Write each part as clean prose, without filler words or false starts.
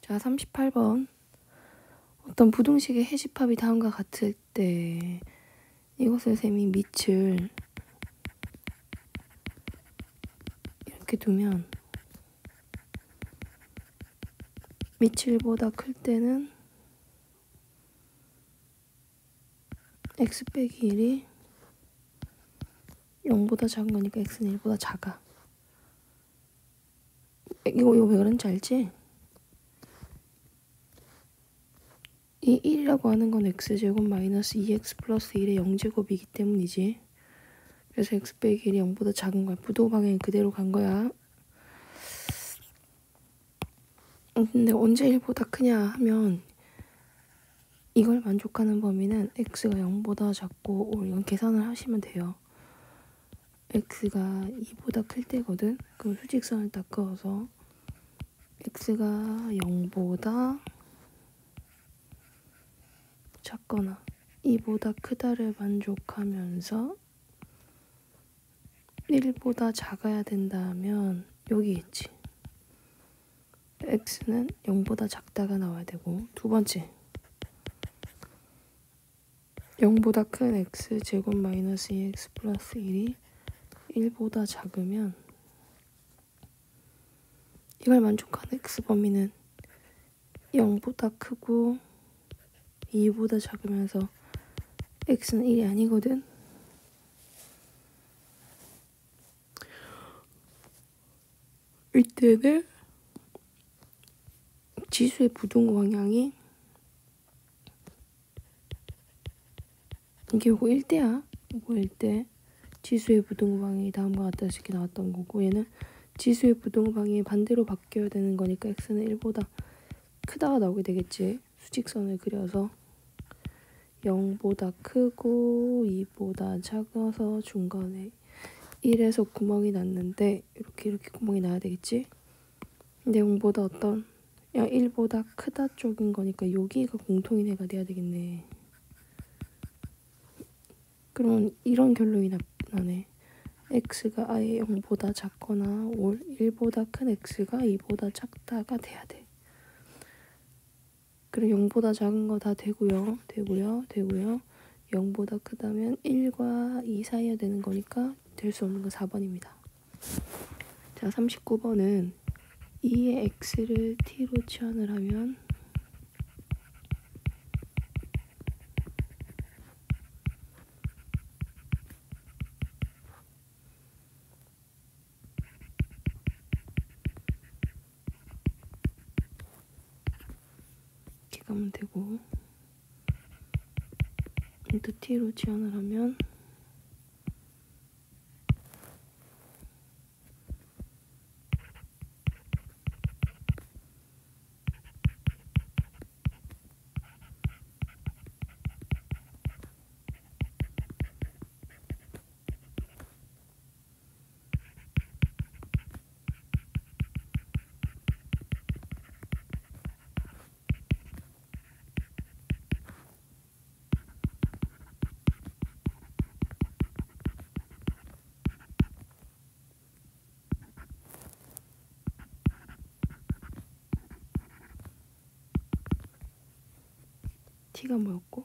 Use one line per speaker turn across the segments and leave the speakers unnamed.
자, 38번. 어떤 부등식의 해집합이 다음과 같을 때 이것을 셈이 밑을 이렇게 두면 밑이 1보다 클 때는 x 빼기 1이 0보다 작은 거니까 x는 1보다 작아. 이거 왜 그런지 알지? 이 1이라고 하는 건 x제곱 마이너스 2x 플러스 1의 0제곱이기 때문이지. 그래서 x 빼기 1이 0보다 작은 거야. 부도 방향이 그대로 간 거야. 근데 언제 1보다 크냐 하면 이걸 만족하는 범위는 x가 0보다 작고 이건 계산을 하시면 돼요. x가 2보다 클 때거든. 그럼 수직선을 딱 그어서 x가 0보다 작거나 2보다 크다를 만족하면서 1보다 작아야 된다면 여기겠지. x는 0보다 작다가 나와야 되고, 두 번째 0보다 큰 x 제곱 마이너스 2x 플러스 1이 1보다 작으면 이걸 만족하는 x 범위는 0보다 크고 2보다 작으면서 x는 1이 아니거든. 이때는 지수의 부등호 방향이 요거 1대야. 요거 1대. 지수의 부등호 방향이 다음과 같다 이렇게 나왔던 거고, 얘는 지수의 부등호 방향이 반대로 바뀌어야 되는 거니까 x는 1보다 크다가 나오게 되겠지. 수직선을 그려서 0보다 크고 2보다 작아서 중간에 1에서 구멍이 났는데 이렇게 구멍이 나야 되겠지. 근데 0보다 1보다 크다 쪽인 거니까 여기가 공통인 애가 돼야 되겠네. 그러면 이런 결론이 나네. x가 아예 0보다 작거나 1보다 큰 x가 2보다 작다가 돼야 돼. 그럼 0보다 작은 거 다 되고요. 0보다 크다면 1과 2 사이에 되는 거니까 될 수 없는 건 4번입니다. 자, 39번은 2의 x를 t로 치환을 하면 이렇게 가면 되고, 또 t로 치환을 하면 t가 뭐였고?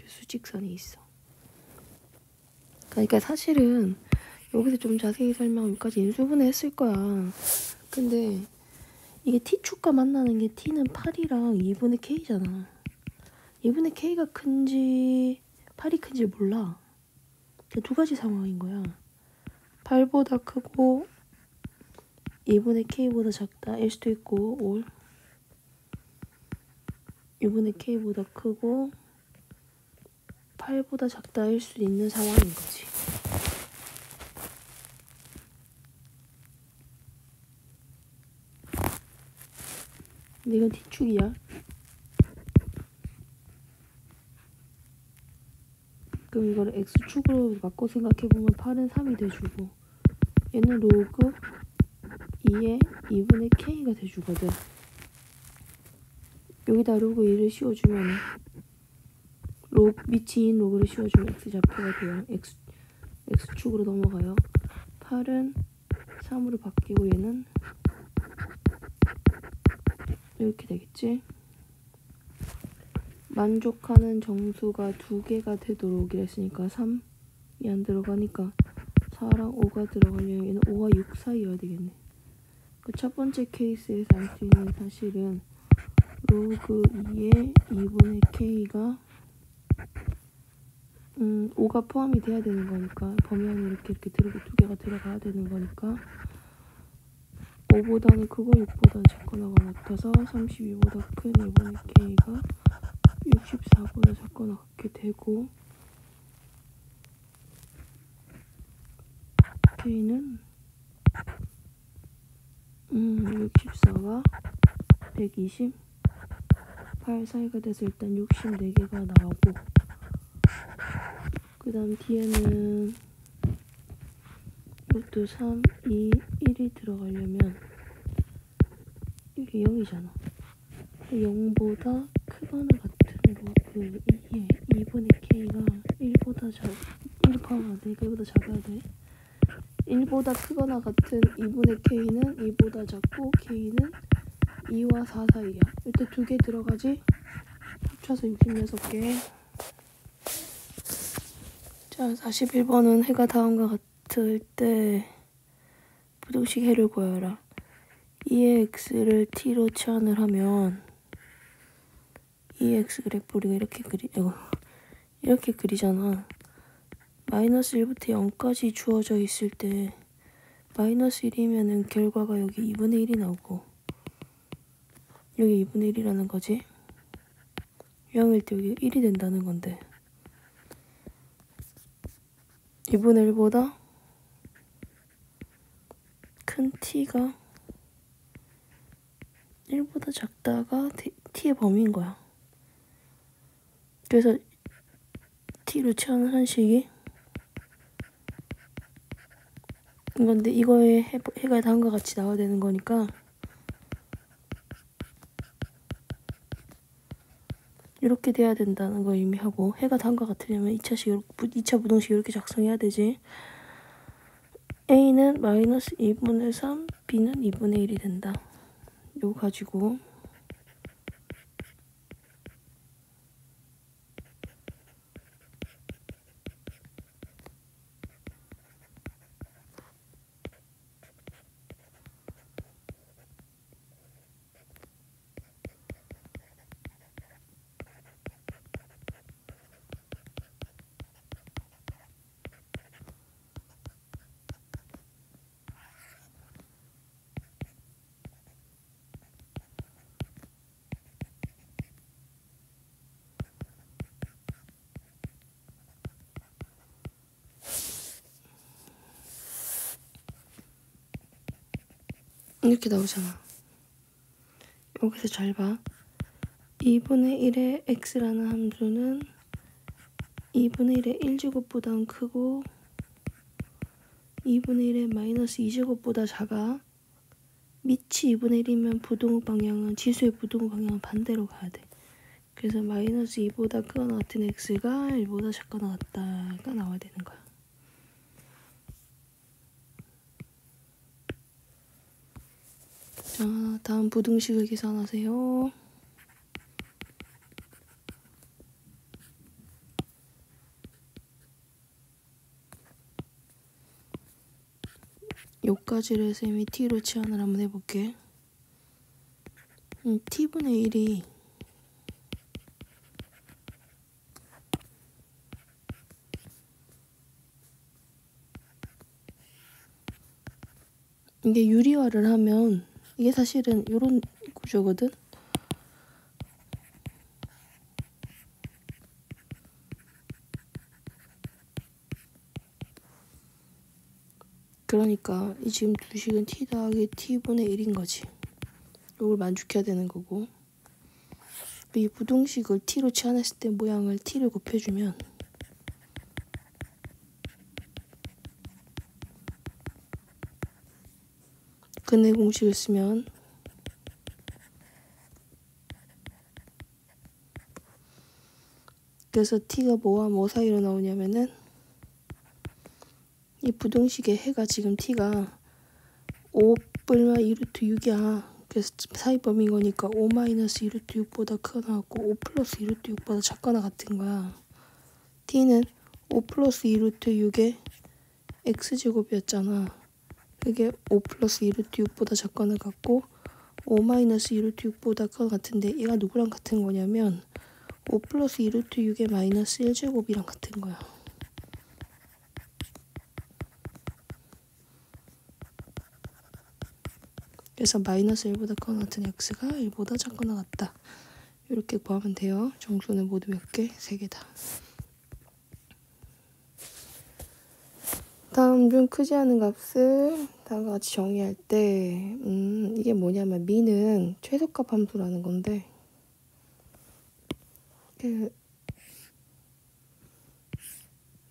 수직선이 있어. 그러니까 사실은 여기서 좀 자세히 설명하면 여기까지 인수분해 했을 거야. 근데 이게 t축과 만나는 게 t는 8이랑 2분의 k잖아. 2분의 k가 큰지 8이 큰지 몰라. 두 가지 상황인 거야. 8보다 크고 2분의 k보다 작다 일 수도 있고, 2분의 k보다 크고 8보다 작다일 수 있는 상황인 거지. 근데 이건 t축이야. 그럼 이거를 x축으로 바꿔 생각해보면 8은 3이 돼주고, 얘는 로그 2에 2분의 k가 돼주거든. 여기다 로그 2를 씌워주면 밑인 로그를 씌워주면 x좌표가 돼요. x축으로 넘어가요. 8은 3으로 바뀌고 얘는 이렇게 되겠지. 만족하는 정수가 2개가 되도록 이랬으니까 3이 안 들어가니까 4랑 5가 들어가려면 얘는 5와 6 사이여야 되겠네. 그 첫 번째 케이스에서 알 수 있는 사실은 로그 2의 2분의 k가 5가 포함이 돼야 되는 거니까 범위안에 이렇게 2개가 들어가야 되는 거니까 5보다는 크고 6보다는 작거나가 같아서 32보다 큰 2분의 k가 64보다 작거나 같게 되고 k는 64와 128 사이가 돼서 일단 64개가 나오고 그 다음 뒤에는 이것도 3, 2, 1이 들어가려면 이게 0이잖아. 0보다 크거나 같은 그 2분의 k가 1보다 1 포함해야 돼. 그보다 작아야 돼. 1보다 크거나 같은 2분의 k는 2보다 작고 k는 2와 4 사이야. 이때 2개 들어가지? 합쳐서 66개. 자, 41번은 해가 다음과 같을 때 부등식 해를 구하여라. 2의 x를 t로 치환을 하면 2의 x 그래프 우리가 이렇게 그리잖아. 마이너스 1부터 0까지 주어져 있을 때 마이너스 1이면은 결과가 여기 2분의 1이 나오고 여기 2분의 1이라는 거지. 0일 때 여기 1이 된다는 건데 2분의 1보다 큰 t가 1보다 작다가 t의 범위인 거야. 그래서 t로 치환을 한 식이 이건데 이거에 해가 다음과 같이 나와야 되는 거니까 이렇게 돼야 된다는 걸 의미하고 해가 다음과 같으려면 2차 부등식 이렇게 작성해야 되지. A는 마이너스 2분의 3, B는 2분의 1이 된다. 이거 가지고 이렇게 나오잖아. 여기서 잘 봐. 2분의 1의 x라는 함수는 2분의 1의 1제곱보단 크고 2분의 1의 마이너스 2제곱보다 작아. 밑이 2분의 1이면 부등호 방향은 지수의 부등호 방향은 반대로 가야 돼. 그래서 마이너스 2보다 크거나 같은 x가 1보다 작거나 같다가 나와야 되는 거야. 자, 다음 부등식을 계산하세요. 요까지를 쌤이 t로 치환을 한번 해볼게. t분의 1이 이게 유리화를 하면 이게 사실은 이런 구조거든. 그러니까 이 지금 두식은 t 더하기 t분의 1인 거지. 이걸 만족해야 되는 거고 이 부등식을 t로 치환했을 때 모양을 t를 곱해주면 근해 공식을 쓰면 그래서 t가 뭐와 뭐 사이로 나오냐면은 이 부등식의 해가 지금 t가 5 뿔마 2루트 6이야. 그래서 사이범인 거니까 5 마이너스 2루트 6보다 크거나 같고 5 플러스 2루트 6보다 작거나 같은 거야. t는 5 플러스 2루트 6의 x제곱이었잖아. 그게 5 플러스 2루트 6보다 작거나 같고 5 마이너스 2루트 6보다 크거나 같은데 얘가 누구랑 같은 거냐면 5 플러스 2루트 6의 마이너스 1제곱이랑 같은 거야. 그래서 마이너스 1보다 크거나 같은 x가 1보다 작거나 같다. 이렇게 구하면 돼요. 정수는 모두 몇 개? 3개다. 다음 중 크지 않은 값을 다음과 같이 정의할 때 이게 뭐냐면 미는 최소값 함수라는 건데 그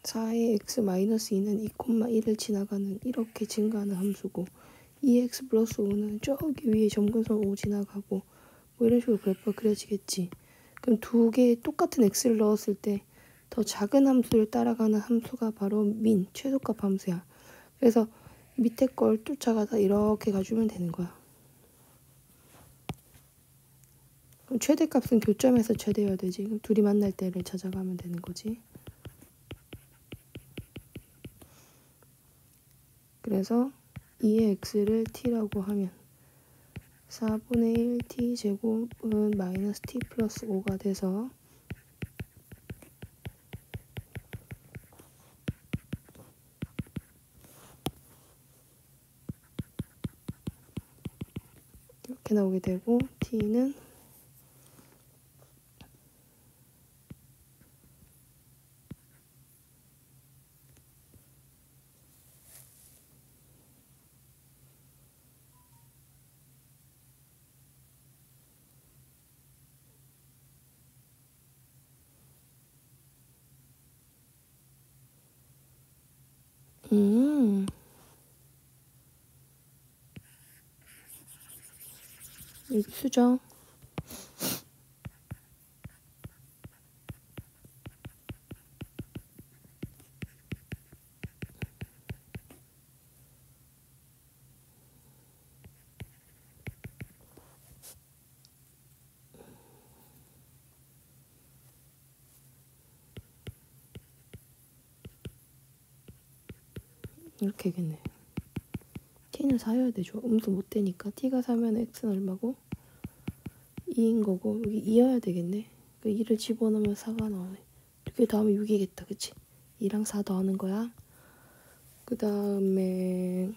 4의 x-2는 2,1을 지나가는 이렇게 증가하는 함수고 2x 플러스 5는 저기 위에 점근선 5 지나가고 뭐 이런 식으로 그래프가 그려지겠지. 그럼 두 개의 똑같은 x를 넣었을 때 더 작은 함수를 따라가는 함수가 바로 민, 최소값 함수야. 그래서 밑에 걸 쫓아가다 이렇게 가주면 되는 거야. 그럼 최대값은 교점에서 최대여야 되지. 그럼 둘이 만날 때를 찾아가면 되는 거지. 그래서 2의 x를 t라고 하면 4분의 1 t 제곱은 마이너스 t 플러스 5가 돼서 이렇게 나오게 되고 t는 여기 수정. 이렇게 되겠네. t는 4여야 되죠. 음수 못 되니까 t가 4면 x는 얼마고? 2인 거고 여기 2여야 되겠네. 그 2를 집어넣으면 4가 나오네. 그 다음에 6이겠다. 그치? 2랑 4 더하는 거야. 그 다음에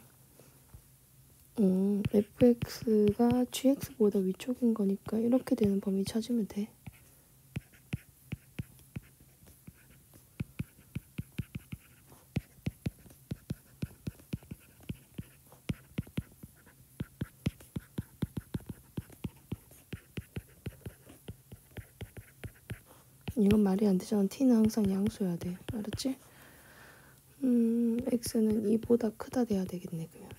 fx가 gx보다 위쪽인 거니까 이렇게 되는 범위 찾으면 돼. 이건 말이 안 되잖아. t는 항상 양수여야 돼. 알았지? x는 2보다 크다 돼야 되겠네. 그러면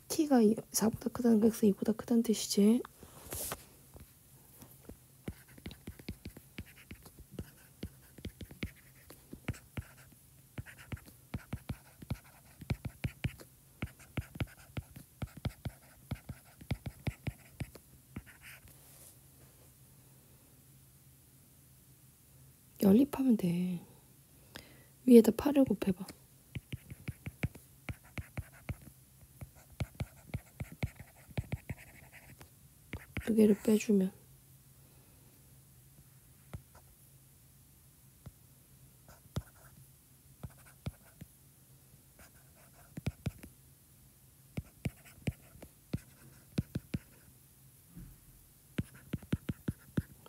t가 4보다 크다는 거 x 2보다 크다는 뜻이지. 연립하면 돼. 위에다 8을 곱해봐. 두 개를 빼주면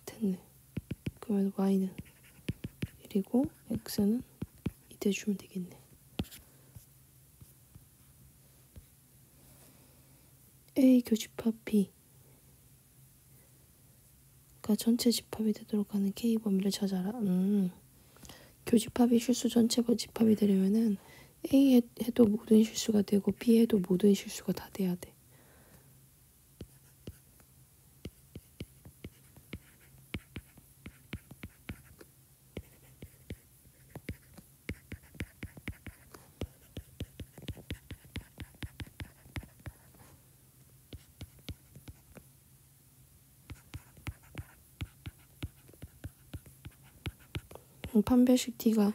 됐네. 그러면 y는 1이고 x는 2 대주면 되겠네. A 교집합 B가 전체 집합이 되도록 하는 K 범위를 찾아라. 교집합이 실수 전체 집합이 되려면은 A 해도 모든 실수가 되고 B 해도 모든 실수가 다 돼야 돼. 판별식 t가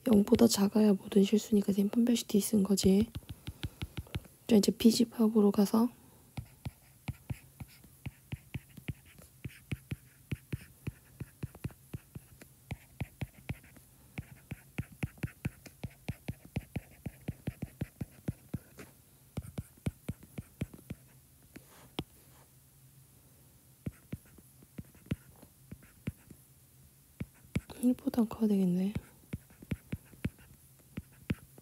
0보다 작아야 모든 실수니까 된 판별식 t 쓴 거지. 자, 이제 b집합으로 가서 이보다 커야 되겠네.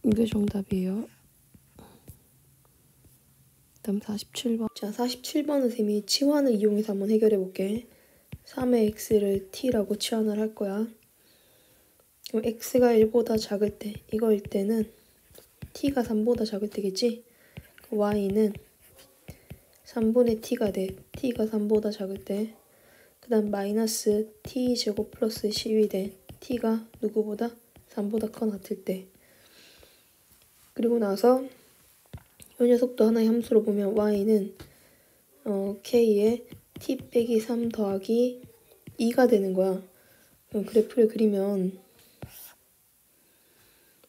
이게 정답이에요. 다음 47번. 자, 47번은 쌤이 치환을 이용해서 한번 해결해 볼게. 3의 x를 t라고 치환을 할 거야. 그럼 x가 1보다 작을 때, 이거일 때는 t가 3보다 작을 때겠지? y는 3분의 t가 돼. t가 3보다 작을 때. 그 다음 마이너스 t제곱 플러스 10이 돼. t가 누구보다? 3보다 커 같을 때. 그리고 나서 이 녀석도 하나의 함수로 보면 y는 k에 t 빼기 3 더하기 2가 되는 거야. 그래프를 그리면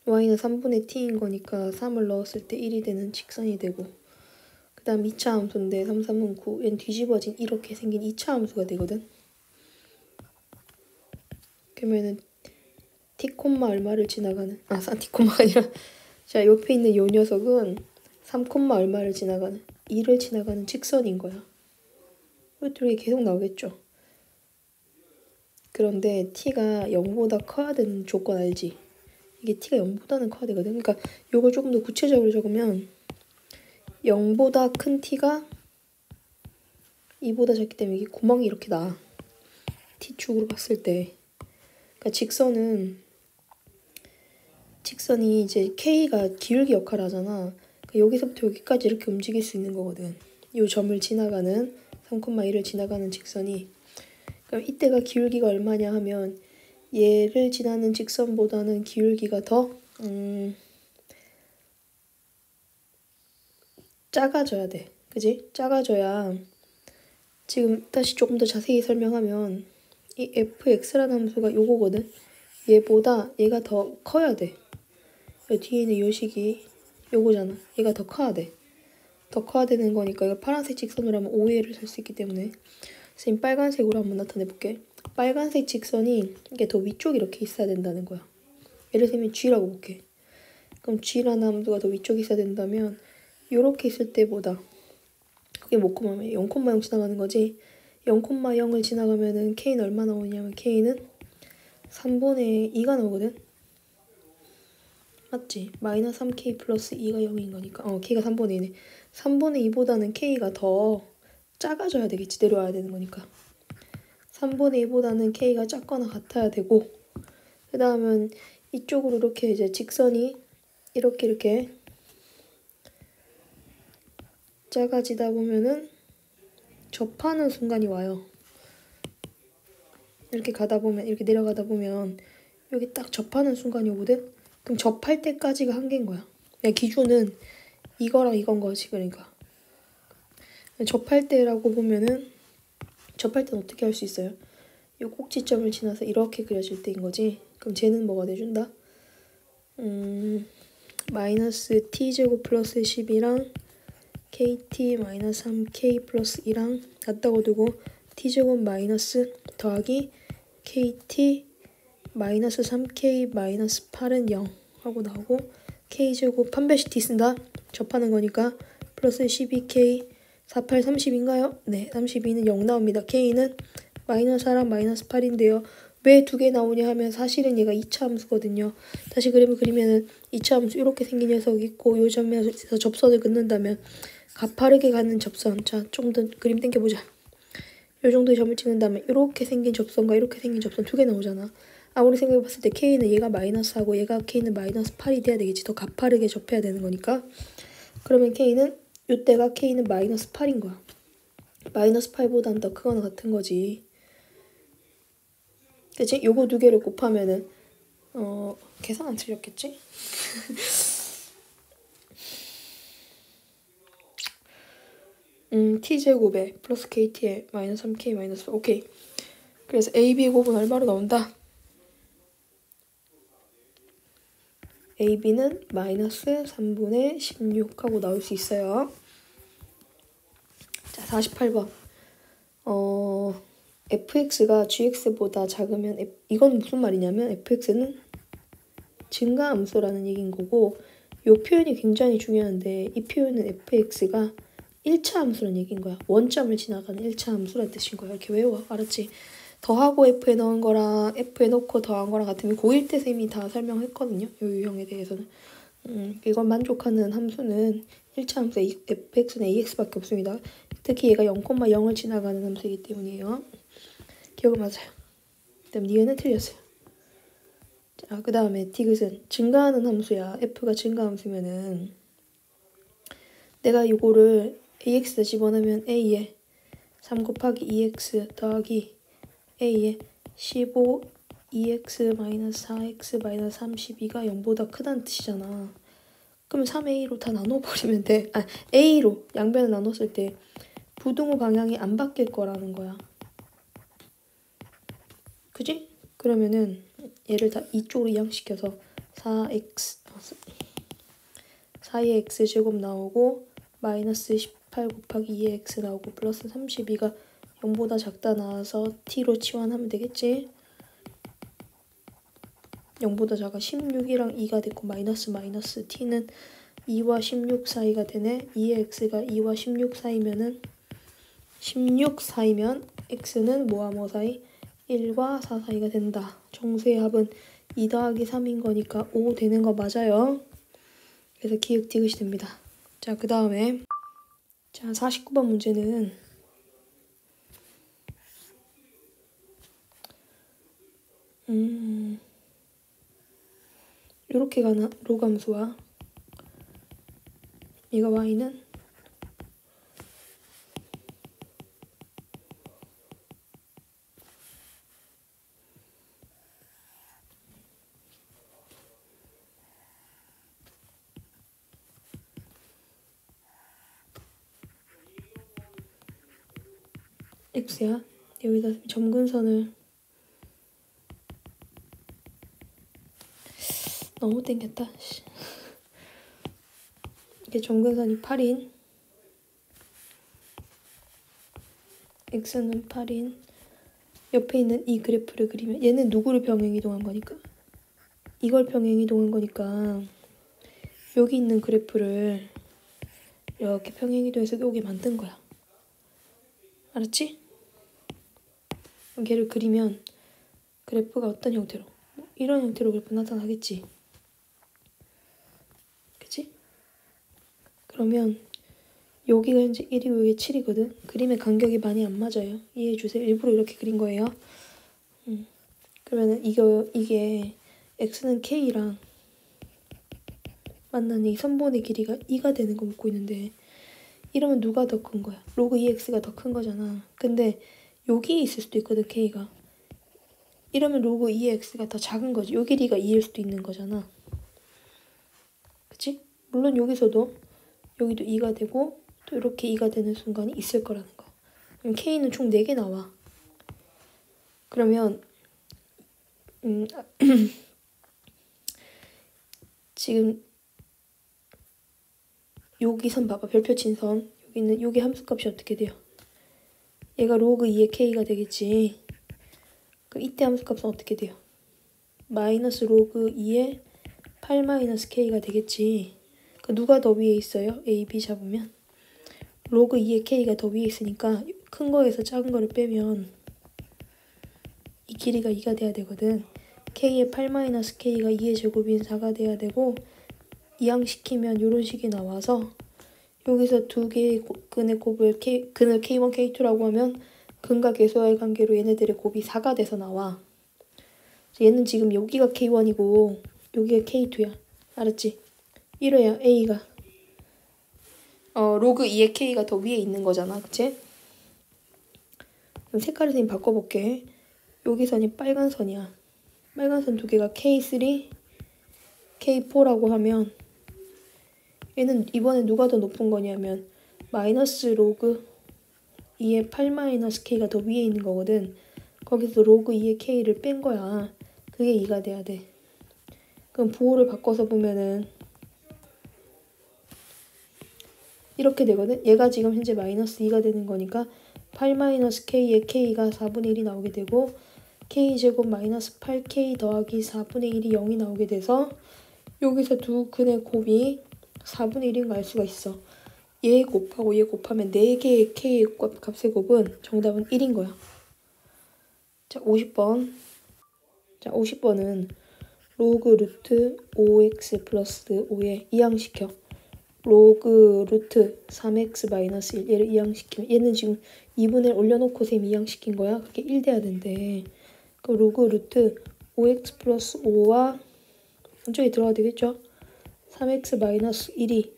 y는 3분의 t인 거니까 3을 넣었을 때 1이 되는 직선이 되고, 그 다음 2차 함수인데 3, 3은 9, 얘는 뒤집어진 이렇게 생긴 2차 함수가 되거든. 그러면은 t, 얼마를 지나가는, t, 아니라 자, 옆에 있는 요 녀석은 3, 얼마를 지나가는, 2를 지나가는 직선인 거야. 이렇게 계속 나오겠죠. 그런데 t가 0보다 커야 되는 조건 알지? 이게 t가 0보다는 커야 되거든. 그러니까 요걸 조금 더 구체적으로 적으면 0보다 큰 t가 2보다 작기 때문에 이게 구멍이 이렇게 나. t축으로 봤을 때. 그러니까 직선이 이제 k가 기울기 역할을 하잖아. 그러니까 여기서부터 여기까지 이렇게 움직일 수 있는 거거든. 요 점을 지나가는 3,1을 지나가는 직선이. 그럼 이때가 기울기가 얼마냐 하면 얘를 지나는 직선보다는 기울기가 더 작아져야 돼. 그지? 작아져야, 지금 다시 조금 더 자세히 설명하면 이 fx라는 함수가 요거거든. 얘보다 얘가 더 커야 돼. 뒤에 있는 요 식이 요거잖아. 얘가 더 커야 돼. 더 커야 되는 거니까 이걸 파란색 직선으로 하면 5A를 살 수 있기 때문에 선생님 빨간색으로 한번 나타내 볼게. 빨간색 직선이 이게 더 위쪽에 이렇게 있어야 된다는 거야. 예를 들면 G라고 볼게. 그럼 G라는 함수가 더 위쪽에 있어야 된다면 요렇게 있을 때보다, 그게 뭐 콤마면 0,0 지나가는 거지. 0,0을 지나가면은 K는 얼마 나오냐면 K는 3분의 2가 나오거든. 맞지? 마이너스 3K 플러스 2가 0인 거니까. K가 3분의 2네. 3분의 2보다는 K가 더 작아져야 되겠지. 내려와야 되는 거니까. 3분의 2보다는 K가 작거나 같아야 되고, 그 다음은 이쪽으로 이렇게 이제 직선이 이렇게 작아지다 보면은 접하는 순간이 와요. 이렇게 가다 보면, 이렇게 내려가다 보면 여기 딱 접하는 순간이 오거든? 그럼 접할 때까지가 한계인 거야. 그냥 기준은 이거랑 이건 거지, 그러니까. 접할 때라고 보면은, 접할 때는 어떻게 할 수 있어요? 이 꼭지점을 지나서 이렇게 그려질 때인 거지. 그럼 쟤는 뭐가 돼준다? 마이너스 t제곱 플러스 10이랑 kt 마이너스 3k 플러스 2랑 같다고 두고 t제곱 마이너스 더하기 kt 마이너스 3k 마이너스 8은 0 하고 나오고, k제곱 판별식 t 쓴다. 접하는 거니까 플러스 12k 48, 30인가요? 네, 32는 0 나옵니다. k는 마이너스 4랑 마이너스 8인데요. 왜 두 개 나오냐 하면 사실은 얘가 2차 함수거든요. 다시 그림을 그리면은 2차 함수 이렇게 생긴 녀석이 있고, 요 점에서 접선을 긋는다면 가파르게 가는 접선. 자, 좀 더 그림 당겨보자. 요 정도의 점을 찍는다면 이렇게 생긴 접선과 이렇게 생긴 접선 두 개 나오잖아. 아무리 생각해봤을 때 K는 얘가 마이너스하고 얘가 K는 마이너스 8이 돼야 되겠지. 더 가파르게 접해야 되는 거니까. 그러면 K는, 요때가 K는 마이너스 8인 거야. 마이너스 8보다는 더 크거나 같은 거지. 그치? 요거 두 개를 곱하면은 계산 안 틀렸겠지? t제곱에 플러스 kt에 마이너스 3k 마이너스 4. 오케이. 그래서 a, b의 곱은 얼마로 나온다? AB는 마이너스 3분의 16 하고 나올 수 있어요. 자, 48번. fx가 gx보다 작으면 이건 무슨 말이냐면 fx는 증가함수라는 얘기인 거고, 이 표현이 굉장히 중요한데 이 표현은 fx가 1차 함수라는 얘기인 거야. 원점을 지나가는 1차 함수라는 뜻인 거야. 이렇게 외워. 알았지? 더하고 f에 넣은 거랑 f에 넣고 더한 거랑 같으면 고1 때 쌤이 다 설명했거든요. 이 유형에 대해서는. 이건 만족하는 함수는 1차 함수 fx는 ax밖에 없습니다. 특히 얘가 0,0을 지나가는 함수이기 때문이에요. 기억하세요. 그다음 니은은 틀렸어요. 자, 그 다음에 디귿은 증가하는 함수야. f가 증가함수면은 내가 이거를 ax에 집어넣으면 a에 3 곱하기 2x 더하기 a에 15 2x 마이너스 4x 마이너스 32가 0보다 크다는 뜻이잖아. 그러면 3a로 다 나눠버리면 돼. a로 양변을 나눴을 때 부등호 방향이 안 바뀔 거라는 거야. 그지? 그러면은 얘를 다 이쪽으로 이항시켜서 4의 x제곱 나오고 마이너스 18 곱하기 2의 x 나오고 플러스 32가 0보다 작다 나와서 t로 치환하면 되겠지? 0보다 작아 16이랑 2가 됐고 마이너스 t는 2와 16 사이가 되네. 2의 x가 2와 16 사이면은 16 사이면 x는 뭐와 뭐 사이? 1과 4 사이가 된다. 정수의 합은 2 더하기 3인 거니까 5 되는 거 맞아요. 그래서 기역 디귿이 됩니다. 자, 그 다음에 자 49번 문제는 이렇게 가나 로그 함수와 얘가 y는 x야. 여기다 점근선을 너무 땡겼다. 이게 점근선이 8인 x는 8인 옆에 있는 이 그래프를 그리면 얘는 누구를 평행이동한 거니까? 이걸 평행이동한 거니까 여기 있는 그래프를 이렇게 평행이동해서 여기 만든 거야. 알았지? 걔를 그리면 그래프가 어떤 형태로? 이런 형태로 그래프 나타나겠지. 그치? 그러면 여기가 이제 1이고 여기 7이거든. 그림의 간격이 많이 안 맞아요. 이해해주세요. 일부러 이렇게 그린 거예요. 그러면은 이게 x는 k랑 만나는 이 선분의 길이가 2가 되는 거 묻고 있는데 이러면 누가 더 큰 거야? 로그 2x가 더 큰 거잖아. 근데 여기 있을 수도 있거든, k가. 이러면 로그 2x가 더 작은 거지. 요 길이가 2일 수도 있는 거잖아. 그치? 물론 여기도 2가 되고 또 이렇게 2가 되는 순간이 있을 거라는 거. 그럼 k는 총 4개 나와. 그러면 지금 여기 선 봐봐. 별표 친 선. 여기는 여기 함수값이 어떻게 돼요? 얘가 로그 2의 k가 되겠지. 그럼 이때 함수값은 어떻게 돼요? 마이너스 로그 2의 8 마이너스 k가 되겠지. 그 누가 더 위에 있어요? a, b 잡으면 로그 2의 k가 더 위에 있으니까 큰 거에서 작은 거를 빼면 이 길이가 2가 돼야 되거든. k의 8 마이너스 k가 2의 제곱인 4가 돼야 되고 이항시키면 이런 식이 나와서 여기서 두 개의 근의 곱을 근을 k1, k2라고 하면 근과 계수와의 관계로 얘네들의 곱이 4가 돼서 나와. 얘는 지금 여기가 k1이고 여기가 k2야. 알았지? 이래야 a가 로그 2의 k가 더 위에 있는 거잖아. 그치? 그럼 색깔을 선생님 바꿔볼게. 여기 선이 빨간 선이야. 빨간 선 두 개가 k3, k4라고 하면 얘는 이번에 누가 더 높은 거냐면 마이너스 로그 2의 8 마이너스 k가 더 위에 있는 거거든. 거기서 로그 2의 k를 뺀 거야. 그게 2가 돼야 돼. 그럼 부호를 바꿔서 보면은 이렇게 되거든. 얘가 지금 현재 마이너스 2가 되는 거니까 8 마이너스 k에 k가 4분의 1이 나오게 되고 k제곱 마이너스 8k 더하기 4분의 1이 0이 나오게 돼서 여기서 두 근의 곱이 4분의 1인 걸 알 수가 있어. 얘 곱하고 얘 곱하면 4개의 k의 값의 곱은 정답은 1인 거야. 자, 50번. 자, 50번은 로그 루트 5x 플러스 5에 이항시켜. 로그 루트 3x 마이너스 1 얘를 이항시키면 얘는 지금 2분의 1 올려놓고 쌤 이항시킨 거야. 그게 1 돼야 된대. 그럼 로그 루트 5x 플러스 5와 이쪽에 들어가야 되겠죠? 3x 마이너스 1이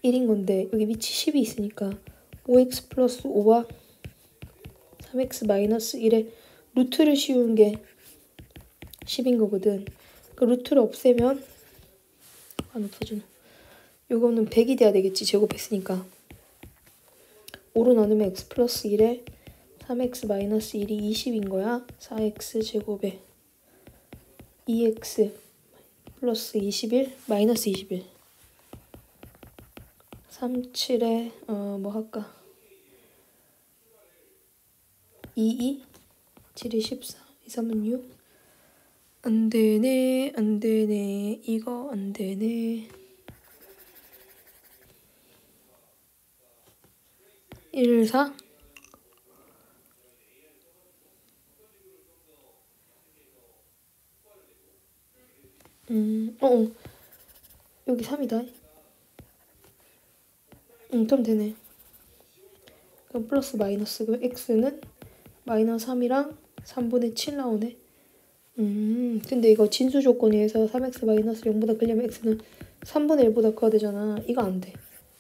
1인 건데 여기 밑이 10이 있으니까 5x 플러스 5와 3x 마이너스 1의 루트를 씌우는 게 10인 거거든. 그 루트를 없애면 안 없어지노. 요거는 100이 돼야 되겠지. 제곱했으니까. 5로 나누면 x 플러스 1에 3x 마이너스 1이 20인 거야. 4x 제곱에 2x 플러스 21 마이너스 21 37에 뭐 할까? 22 7이 14 2, 3은 6 안되네 안되네 이거 안되네 1, 4 여기 3이다. 그럼 되네. 그럼 플러스 마이너스 그 x는 마이너스 3이랑 3분의 7 나오네. 근데 이거 진수 조건에서 3x 마이너스 0보다 크려면 x는 3분의 1보다 커야 되잖아. 이거 안 돼.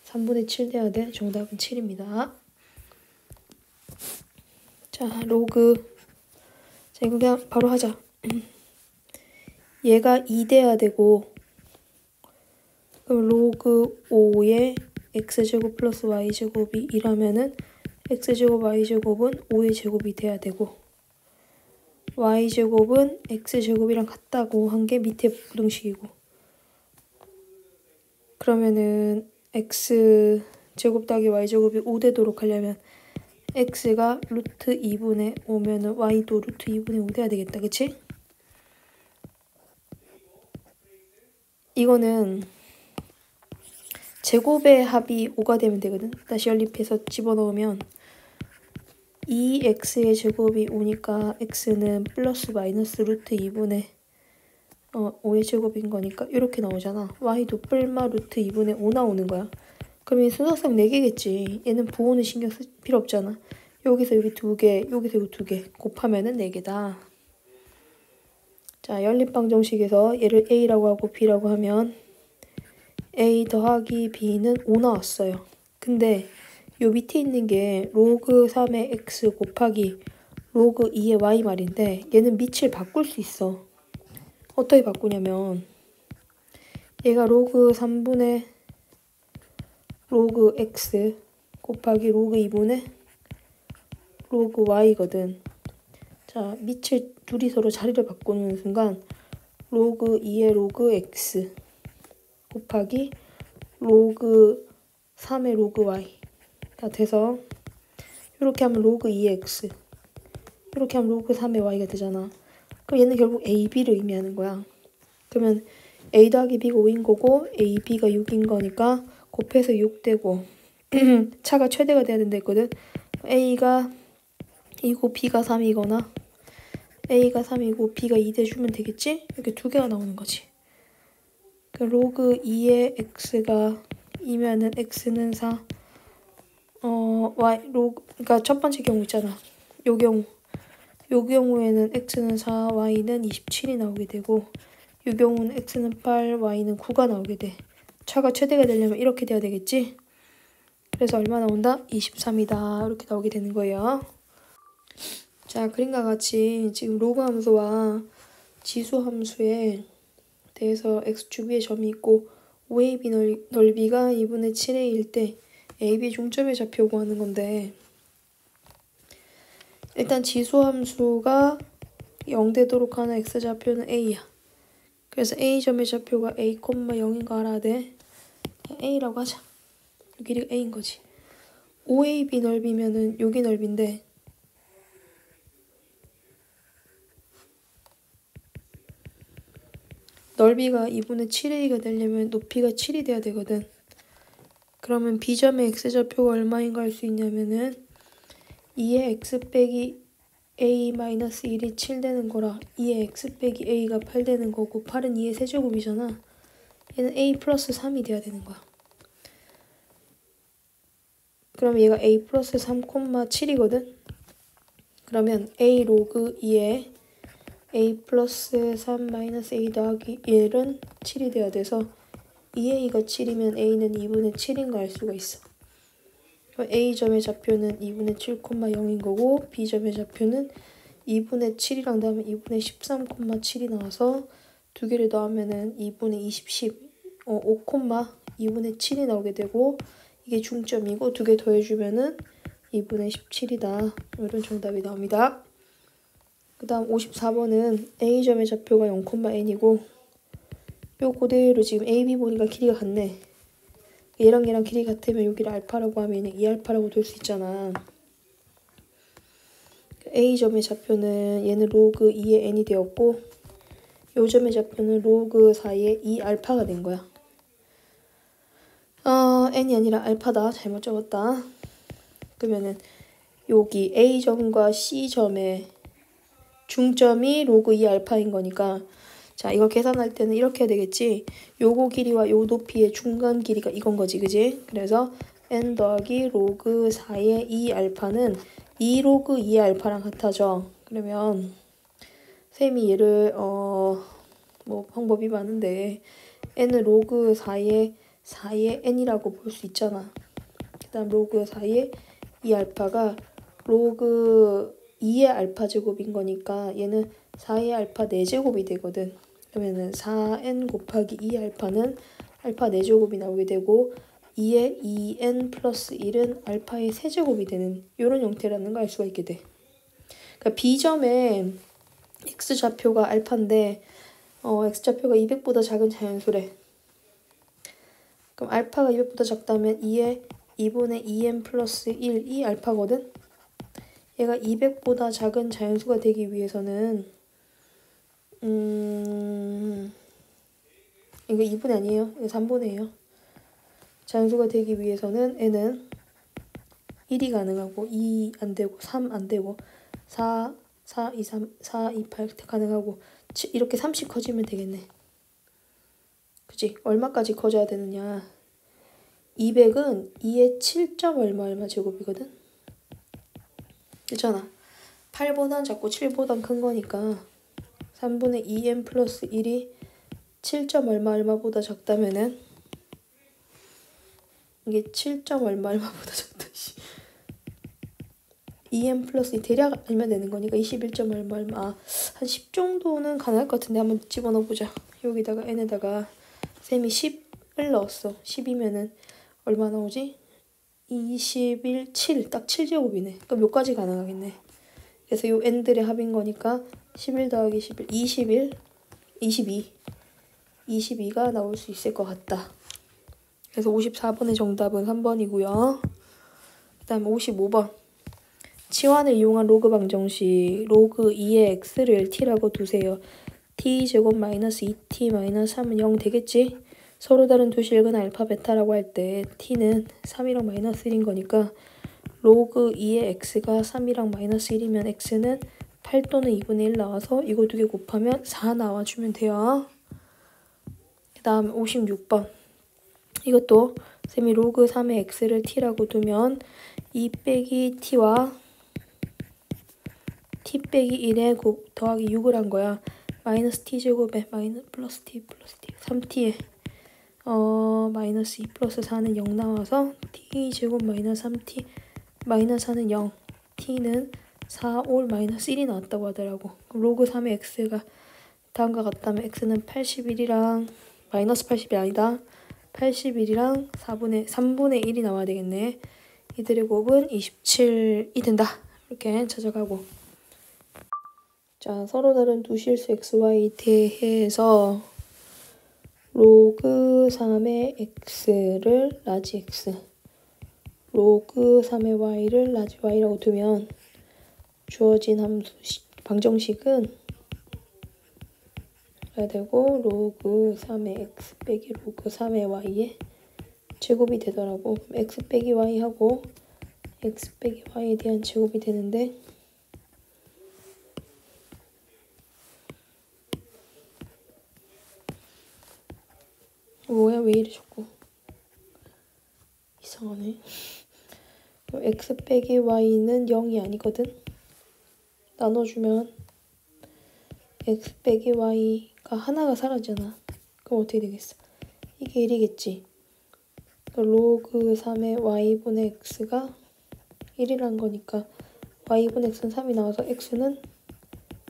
3분의 7 돼야 돼. 정답은 7입니다. 자, 로그. 자, 이거 그냥 바로 하자. 얘가 2 돼야 되고 그럼 로그 5의 x제곱 플러스 y제곱이 2라면은 x제곱 y제곱은 5의 제곱이 돼야 되고 y제곱은 x제곱이랑 같다고 한 게 밑에 부등식이고 그러면은 x제곱 더하기 y제곱이 5 되도록 하려면 x가 루트 2분의 5면은 y도 루트 2분의 5 돼야 되겠다. 그치? 이거는 제곱의 합이 5가 되면 되거든. 다시 연립해서 집어넣으면 2x의 제곱이 5니까 x는 플러스 마이너스 루트 2분의 5의 제곱인 거니까 이렇게 나오잖아. y도 뿔마 루트 2분의 5 나오는 거야. 그럼 이 순서상 4개겠지. 얘는 부호는 신경 쓸 필요 없잖아. 여기서 여기 2개, 여기서 여기 2개 곱하면은 4개다. 자, 연립방정식에서 얘를 a라고 하고 b라고 하면 a 더하기 b는 5 나왔어요. 근데 요 밑에 있는 게 로그 3의 x 곱하기 로그 2의 y 말인데 얘는 밑을 바꿀 수 있어. 어떻게 바꾸냐면 얘가 로그 3분의 로그 x 곱하기 로그 2분의 로그 y거든. 자, 밑을 둘이 서로 자리를 바꾸는 순간 로그 2의 로그 x 곱하기 로그 3의 로그 y가 돼서 이렇게 하면 로그 2의 x 이렇게 하면 로그 3의 y가 되잖아. 그럼 얘는 결국 a, b를 의미하는 거야. 그러면 a 더하기 b가 5인 거고 a, b가 6인 거니까 곱해서 6 되고 차가 최대가 돼야 된다 했거든. a가 2고 b가 3이거나 a가 3이고 b가 2 돼주면 되겠지? 이렇게 두 개가 나오는 거지. 그 로그 2의 x가 2면은 x는 4 그러니까 첫 번째 경우 있잖아. 요 경우에는 x는 4, y는 27이 나오게 되고 이 경우는 x는 8, y는 9가 나오게 돼. 차가 최대가 되려면 이렇게 돼야 되겠지? 그래서 얼마 나온다? 23이다. 이렇게 나오게 되는 거예요. 자, 그림과 같이 지금 로그 함수와 지수 함수에 대해서 x축 위에 점이 있고 OAB 넓이가 2분의 7의 1 때 AB 중점의 좌표 구하는 건데 일단 지수 함수가 0 되도록 하는 x좌표는 A야. 그래서 A점의 좌표가 A, 0인 거 알아야 돼. A라고 하자. 이 길이가 A인 거지. OAB 넓이면은 여기 넓이인데 넓이가 2분의 7A가 되려면 높이가 7이 돼야 되거든. 그러면 B점의 X좌표가 얼마인가 할 수 있냐면은 2의 X 빼기 A-1이 7 되는 거라 2의 X 빼기 A가 8 되는 거고 8은 2의 세제곱이잖아. 얘는 A 플러스 3이 돼야 되는 거야. 그럼 얘가 A 플러스 3, 7이거든. 그러면 A 로그 2에 A 플러스 3 마이너스 A 더하기 1은 7이 돼야 돼서 2A가 7이면 A는 2분의 7인 거 알 수가 있어. 그럼 A점의 좌표는 2분의 7, 0인 거고 B점의 좌표는 2분의 7이랑 더하면 2분의 13, 7이 나와서 두 개를 더하면은 2분의 5, 2분의 7이 나오게 되고 이게 중점이고 두 개 더해주면은 2분의 17이다. 이런 정답이 나옵니다. 그 다음 54번은 A점의 좌표가 0,n이고 요 그대로 지금 A, B 보니까 길이가 같네. 얘랑 얘랑 길이 같으면 여기를 알파라고 하면 2알파라고 될 수 있잖아. A점의 좌표는 얘는 로그 2의 n이 되었고 요 점의 좌표는 로그 4의 2알파가 된 거야. n이 아니라 알파다. 잘못 적었다. 그러면은 여기 A점과 C점의 중점이 로그 2알파인 거니까 자 이거 계산할 때는 이렇게 해야 되겠지. 요거 길이와 요 높이의 중간 길이가 이건 거지 그지? 그래서 n 더하기 로그 4의 2알파는 2 로그 2알파랑 같아져. 그러면 쌤이 얘를 뭐 방법이 많은데 n은 로그 4의 n이라고 볼 수 있잖아. 그 다음 로그 4의 2알파가 로그 2의 알파 제곱인 거니까 얘는 4의 알파 4제곱이 되거든. 그러면은 4n 곱하기 2알파는 알파 4제곱이 나오게 되고 2의 2n 플러스 1은 알파의 세제곱이 되는 이런 형태라는 걸 알 수가 있게 돼. 그러니까 B점의 X좌표가 알파인데 X좌표가 200보다 작은 자연수래. 그럼 알파가 200보다 작다면 2분의 2n 플러스 1, 이 알파거든? 얘가 200보다 작은 자연수가 되기 위해서는 이거 2분의 아니에요. 이거 3분의예요. 자연수가 되기 위해서는 n은 1이 가능하고 2 안되고 3 안되고 4, 2, 3, 4, 2, 8 가능하고 이렇게 30 커지면 되겠네. 그치? 얼마까지 커져야 되느냐. 200은 2의 7점 얼마 제곱이거든? 그렇잖아. 8보단 작고 7보단 큰 거니까 3분의 2n 플러스 1이 7점 얼마보다 작다면은 이게 7점 얼마보다 작다. 2n 플러스 2 대략 알면 되는 거니까 21점 얼마 한 10 정도는 가능할 것 같은데 한번 집어넣어보자. 여기다가 n에다가 쌤이 10을 넣었어. 10이면은 얼마 나오지? 21, 7. 딱 7제곱이네. 그럼 몇 가지 가능하겠네. 그래서 요 n들의 합인 거니까 11 더하기 11, 21, 22. 22가 나올 수 있을 것 같다. 그래서 54번의 정답은 3번이고요. 그 다음 55번. 치환을 이용한 로그 방정식 로그 2의 x를 t라고 두세요. t제곱 마이너스 2t 마이너스 3은 0 되겠지? 서로 다른 두 실근 알파 베타라고 할 때 t는 3이랑 마이너스 1인 거니까 로그 2의 x가 3이랑 마이너스 1이면 x는 8 또는 2분의 1 나와서 이거 두 개 곱하면 4 나와주면 돼요. 그 다음 56번. 이것도 쌤이 로그 3의 x를 t라고 두면 2 빼기 t와 t 빼기 1에 더하기 6을 한 거야. 마이너스 t제곱에 플러스 t 3t에 마이너스 2 플러스 4는 0 나와서 t제곱 마이너스 3t 마이너스 4는 0 t는 4, 5 마이너스 1이 나왔다고 하더라고. 그럼 로그 3의 x가 다음과 같다면 x는 81이랑 마이너스 80이 아니다. 81이랑 3분의 1이 나와야 되겠네. 이들의 곱은 27이 된다. 이렇게 찾아가고. 자, 서로 다른 두 실수 xy 대해서 로그 3의 x를 라지 x, 로그 3의 y를 라지 y라고 두면 주어진 함수 방정식은 해야 되고 로그 3의 x 빼기 로그 3의 y의 제곱이 되더라고. 그럼 x 빼기 y하고 x 빼기 y에 대한 제곱이 되는데 뭐야 왜 이래 자꾸 이상하네. 그럼 x 빼기 y는 0이 아니거든. 나눠주면 x 빼기 y가 하나가 사라지잖아. 그럼 어떻게 되겠어? 이게 1이겠지. 로그 3의 y분의 x가 1이란 거니까 y분의 x는 3이 나와서 x는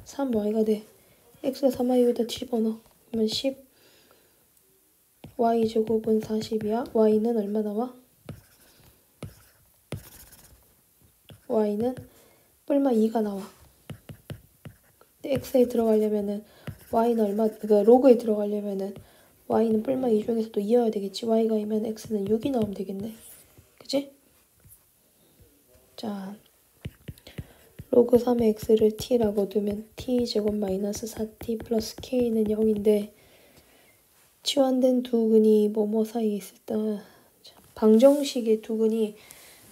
3y가 돼. x가 3y 여기다 집어넣어. 그러면 10 y제곱은 40이야. y는 얼마 나와? y는 뿔마 2가 나와. 근데 x에 들어가려면은 y는 얼마, 그러니까 로그에 들어가려면은 y는 뿔마 2 중에서도 2여야 되겠지. y가 2면 x는 6이 나오면 되겠네. 그치? 자, 로그 3의 x를 t라고 두면 t제곱 마이너스 4t 플러스 k는 0인데 치환된 두 근이 뭐뭐 사이에 있었다. 방정식의 두 근이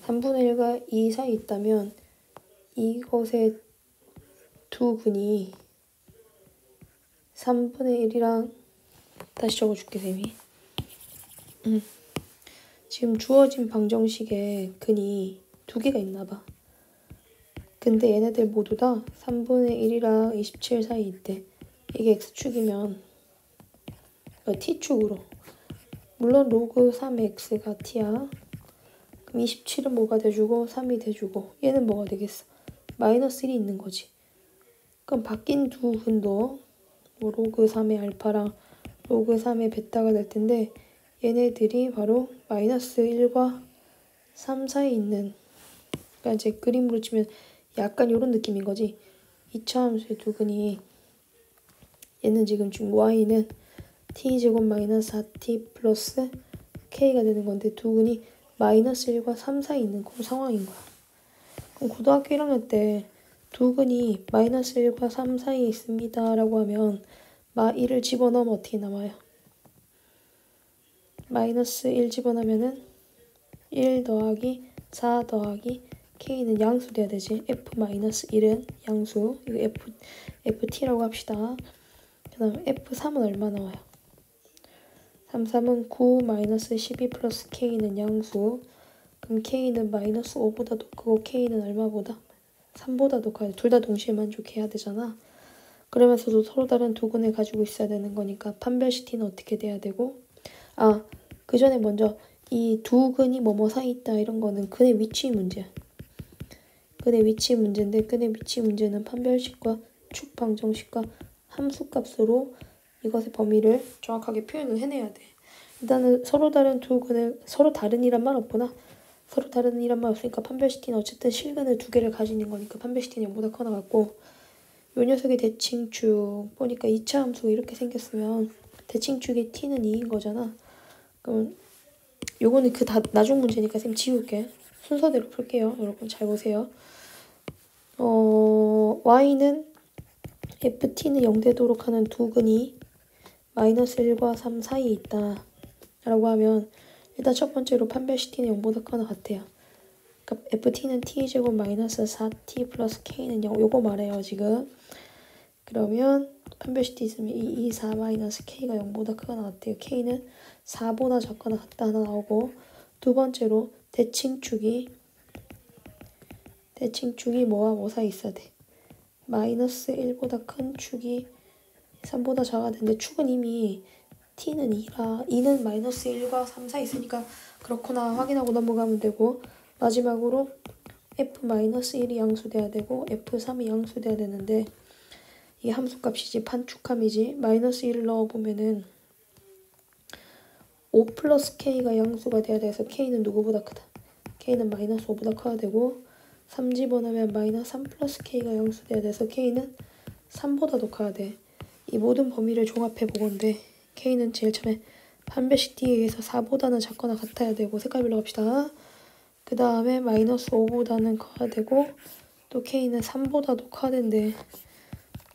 3분의 1과 2 사이에 있다면 이것의 두 근이 3분의 1이랑 다시 적어줄게 쌤이. 지금 주어진 방정식에 근이 두 개가 있나봐. 근데 얘네들 모두 다 3분의 1이랑 27 사이에 있대. 이게 x축이면 t축으로. 물론 로그 3의 x가 t야. 그럼 27은 뭐가 돼주고 3이 돼주고 얘는 뭐가 되겠어? 마이너스 1이 있는 거지. 그럼 바뀐 두 근도 뭐 로그 3의 알파랑 로그 3의 베타가 될 텐데 얘네들이 바로 마이너스 1과 3 사이에 있는, 그러니까 이제 그림으로 치면 약간 이런 느낌인 거지. 2차 함수의 두 근이 얘는 지금 y는 t제곱 마이너스 4t 플러스 k가 되는 건데 두 근이 마이너스 1과 3 사이에 있는 그런 상황인 거야. 그럼 고등학교 1학년 때 두 근이 마이너스 1과 3 사이에 있습니다 라고 하면 마 1을 집어넣으면 어떻게 나와요? 마이너스 1 집어넣으면은 1 더하기 4 더하기 k는 양수 돼야 되지. f-1은 양수. 이거 ft라고 합시다. 그 다음 f3은 얼마 나와요? 3, 3은 9 마이너스 12 플러스 k는 양수. 그럼 k는 마이너스 5보다 더 크고 k는 얼마보다? 3보다 더 커야 돼. 둘 다 동시에 만족해야 되잖아. 그러면서도 서로 다른 두 근을 가지고 있어야 되는 거니까 판별식 t는 어떻게 돼야 되고, 그 전에 먼저 이 두 근이 뭐뭐 사이 있다 이런 거는 근의 위치 문제야. 근의 위치 문제인데 근의 위치 문제는 판별식과 축 방정식과 함수값으로 이것의 범위를 정확하게 표현을 해내야 돼. 일단은 서로 다른 두 근을, 서로 다른이란 말 없구나. 서로 다른이란 말 없으니까 판별식 t는 어쨌든 실근을 두 개를 가지는 거니까 판별식 t는 0보다 커 나갔고, 요 녀석의 대칭축 보니까 2차 함수가 이렇게 생겼으면 대칭축의 t는 2인 거잖아. 그럼 요거는 그 나중 문제니까 쌤 지울게. 순서대로 풀게요. 여러분 잘 보세요. y는 ft는 0 되도록 하는 두 근이 마이너스 1과 3 사이에 있다 라고 하면 일단 첫 번째로 판별식 t는 0보다 커나 같아요. 그러니까 ft는 t제곱 마이너스 4t 플러스 k는 0. 요거 말해요 지금. 그러면 판별식 t 있으면 2, 4 마이너스 k가 0보다 크거나 같아요. k는 4보다 작거나 같다 하나 나오고, 두 번째로 대칭축이 뭐와 뭐 사이 있어야 돼? 마이너스 1보다 큰 축이 3보다 작아야 되는데 축은 이미 t는 2라 2는 마이너스 1과 3 사이 있으니까 그렇구나 확인하고 넘어가면 되고, 마지막으로 f-1이 양수돼야 되고 f3이 양수돼야 되는데 이게 함수값이지 판축함이지. 마이너스 1을 넣어보면은 5 플러스 k가 양수가 돼야 돼서 k는 누구보다 크다? k는 마이너스 5보다 커야 되고, 3 집어넣으면 마이너스 3 플러스 k가 양수돼야 돼서 k는 3보다 더 커야 돼. 이 모든 범위를 종합해 보건데 K는 제일 처음에 판별식 D에 의해서 4보다는 작거나 같아야 되고 색깔별로 갑시다. 그 다음에 마이너스 5보다는 커야 되고 또 K는 3보다도 커야 된대.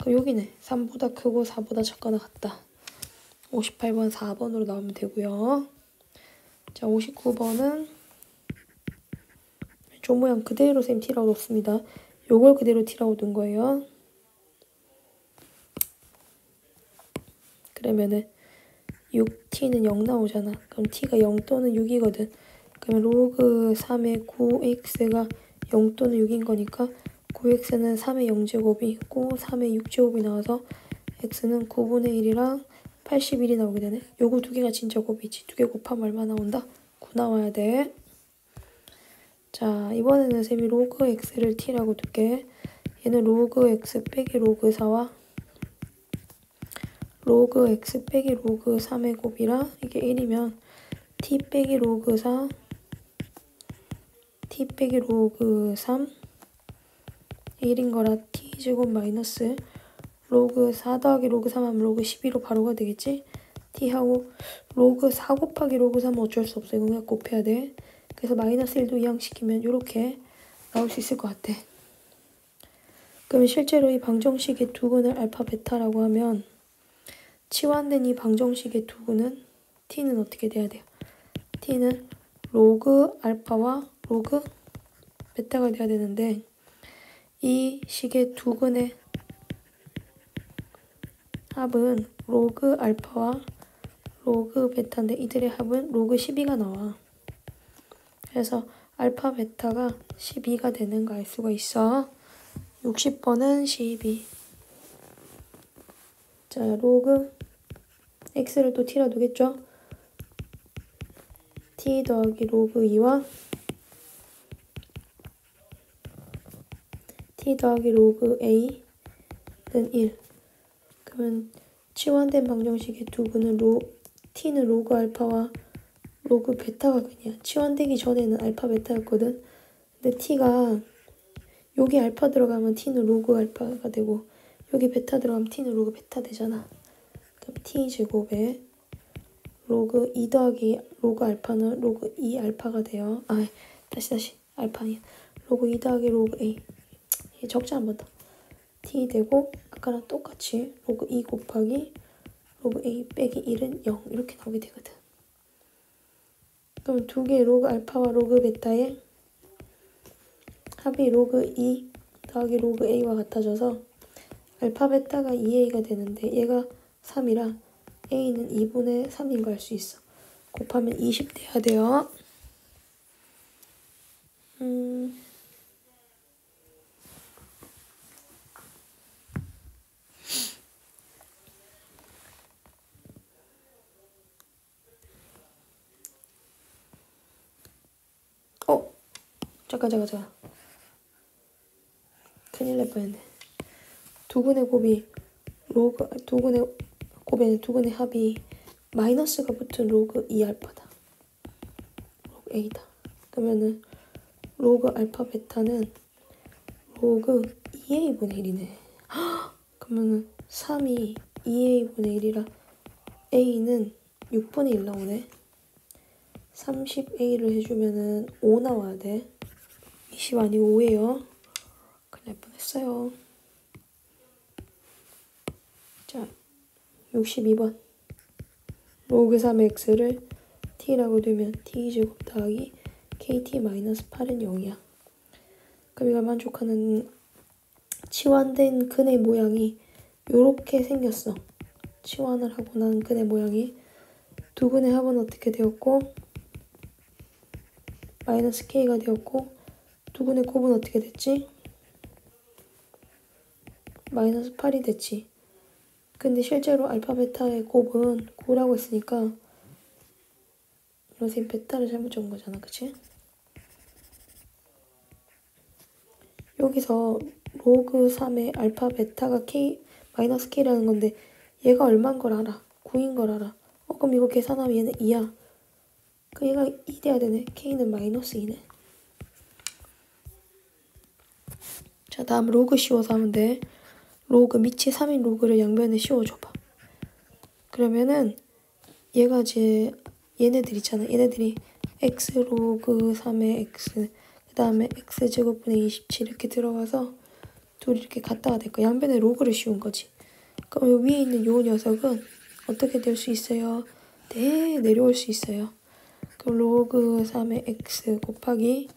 그럼 여기네. 3보다 크고 4보다 작거나 같다. 58번 4번으로 나오면 되고요. 자, 59번은 조 모양 그대로 쌤 T라고 뒀습니다. 요걸 그대로 T라고 둔 거예요. 그러면은 6T는 0 나오잖아. 그럼 T가 0 또는 6이거든. 그러면 로그 3의 9x가 0 또는 6인 거니까 9x는 3의 0제곱이 있고 3의 6제곱이 나와서 x는 9분의 1이랑 81이 나오게 되네. 요거 두 개가 진짜 곱이지. 두 개 곱하면 얼마 나온다? 9 나와야 돼. 자, 이번에는 쌤이 로그 x를 t라고 둘게. 얘는 로그 x 빼기 로그 4와 로그 x 빼기 로그 3의 곱이라 이게 1이면 t 빼기 로그 4 t 빼기 로그 3 1인 거라 t제곱 마이너스 로그 4 더하기 로그 3 하면 로그 12로 바로가 되겠지? t하고 로그 4 곱하기 로그 3은 어쩔 수 없어. 이거 그냥 곱해야 돼. 그래서 마이너스 1도 이항시키면 이렇게 나올 수 있을 것 같아. 그러면 실제로 이 방정식의 두근을 알파 베타라고 하면 치환된 이 방정식의 두근은 t는 어떻게 돼야 돼요? t는 로그 알파와 로그 베타가 돼야 되는데 이 식의 두근의 합은 로그 알파와 로그 베타인데 이들의 합은 로그 12가 나와. 그래서 알파 베타가 12가 되는 거 알 수가 있어. 60번은 12. 자, 로그 x를 또 t라 두겠죠? t 더하기 로그 2와 t 더하기 로그 a는 1. 그러면 치환된 방정식의 두근은 t는 로그 알파와 로그 베타가 그냥 치환되기 전에는 알파 베타였거든. 근데 t가 여기 알파 들어가면 t는 로그 알파가 되고 여기 베타 들어가면 t는 로그 베타 되잖아. 그럼 t제곱에 로그 2 더하기 로그 알파는 로그 2 알파가 돼요. 아, 다시 알파 아니야. 로그 2 더하기 로그 a. 적자 한 번 더. t 되고 아까랑 똑같이 로그 2 곱하기 로그 a 빼기 1은 0 이렇게 나오게 되거든. 그럼 두 개의 로그 알파와 로그 베타의 합이 로그 2 더하기 로그 a와 같아져서 알파 베타가 2a가 되는데 얘가 3이라 a는 2분의 3인 거 알 수 있어. 곱하면 20 돼야 돼요. 잠깐. 큰일 날 뻔했네. 두근의 곱이 두근의 곱에는 두근의 합이 마이너스가 붙은 로그 2알파다. 로그 a다. 그러면은 로그 알파 베타는 로그 2a분의 1이네. 그러면은 3이 2a분의 1이라 a는 6분의 1 나오네. 30a를 해주면은 5 나와야 돼. 20 아니고 5예요. 큰일 날 뻔했어요. 자, 62번. 로그 3의 x를 t라고 두면 t제곱 더하기 kt-8은 0이야. 그럼 이걸 만족하는 치환된 근의 모양이 요렇게 생겼어. 치환을 하고 난 근의 모양이 두 근의 합은 어떻게 되었고 마이너스 k가 되었고 두 근의 곱은 어떻게 됐지? 마이너스 8이 됐지. 근데 실제로 알파 베타의 곱은 9라고 했으니까 선생님 베타를 잘못 적은 거잖아. 그치? 여기서 로그 3의 알파 베타가 k 마이너스 k라는 건데 얘가 얼마인 걸 알아. 9인 걸 알아. 그럼 이거 계산하면 얘는 2야. 그 얘가 2 돼야 되네. k는 마이너스 2네. 자, 다음 로그 씌워서 하면 돼. 로그 밑이 3인 로그를 양변에 씌워줘봐. 그러면은 얘가 이제 얘네들 있잖아. 얘네들이 x 로그 3의 x 그 다음에 x제곱분의 27 이렇게 들어가서 둘이 이렇게 갔다가 될 거야. 양변에 로그를 씌운 거지. 그럼 요 위에 있는 요 녀석은 어떻게 될 수 있어요? 네, 내려올 수 있어요. 그럼 로그 3의 x 곱하기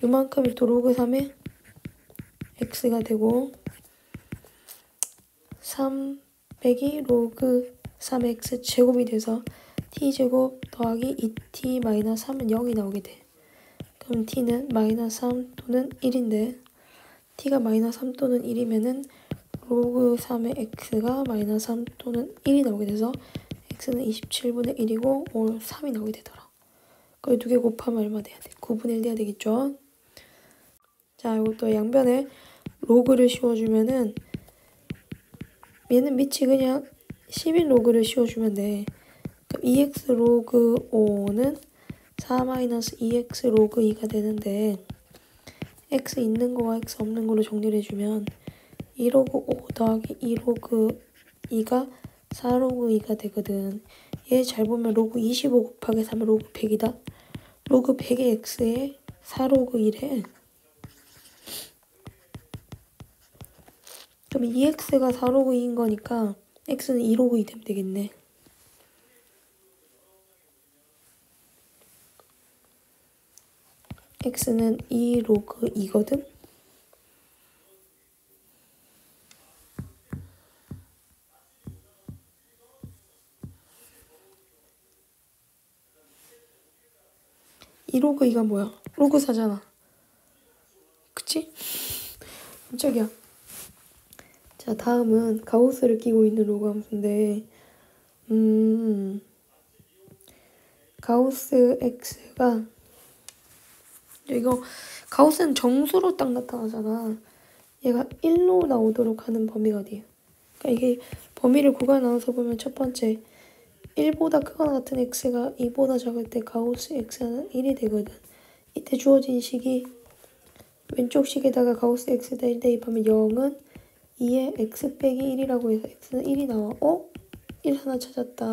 요만큼이 또 로그 3의 x가 되고 3 빼기 로그 3x 제곱이 돼서 t제곱 더하기 2t 마이너스 3은 0이 나오게 돼. 그럼 t는 마이너스 3 또는 1인데 t가 마이너스 3 또는 1이면은 로그 3의 x가 마이너스 3 또는 1이 나오게 돼서 x는 27분의 1이고 3이 나오게 되더라. 그걸 두 개 곱하면 얼마 돼야 돼? 9분의 1 돼야 되겠죠? 자, 이것도 양변에 로그를 씌워주면은 얘는 밑이 그냥 11 로그를 씌워주면 돼. 그럼 2x 로그 5는 4-2x 로그 2가 되는데 x 있는 거와 x 없는 거로 정리를 해주면 2 로그 5 더하기 2 로그 2가 4 로그 2가 되거든. 얘 잘 보면 로그 25 곱하기 3은 로그 100이다. 로그 100의 x에 4 로그 1에 그럼 2x가 4 로그 2인 거니까 x는 2 로그 2 되면 되겠네. x는 2 로그 2거든. 이 로그 2가 뭐야? 로그 4잖아. 그치? 깜짝이야. 자, 다음은 가우스를 끼고 있는 로그 함수인데 가우스 x가 이거 가우스는 정수로 딱 나타나잖아. 얘가 1로 나오도록 하는 범위가 어디예요? 그러니까 이게 범위를 구간 나눠서 보면 첫 번째 1보다 크거나 같은 x가 2보다 작을 때 가우스 x는 1이 되거든. 이때 주어진 식이 왼쪽 식에다가 가우스 x에다 1 대입하면 0은 2의 x 빼기 1이라고 해서 x는 1이 나와. 1 하나 찾았다.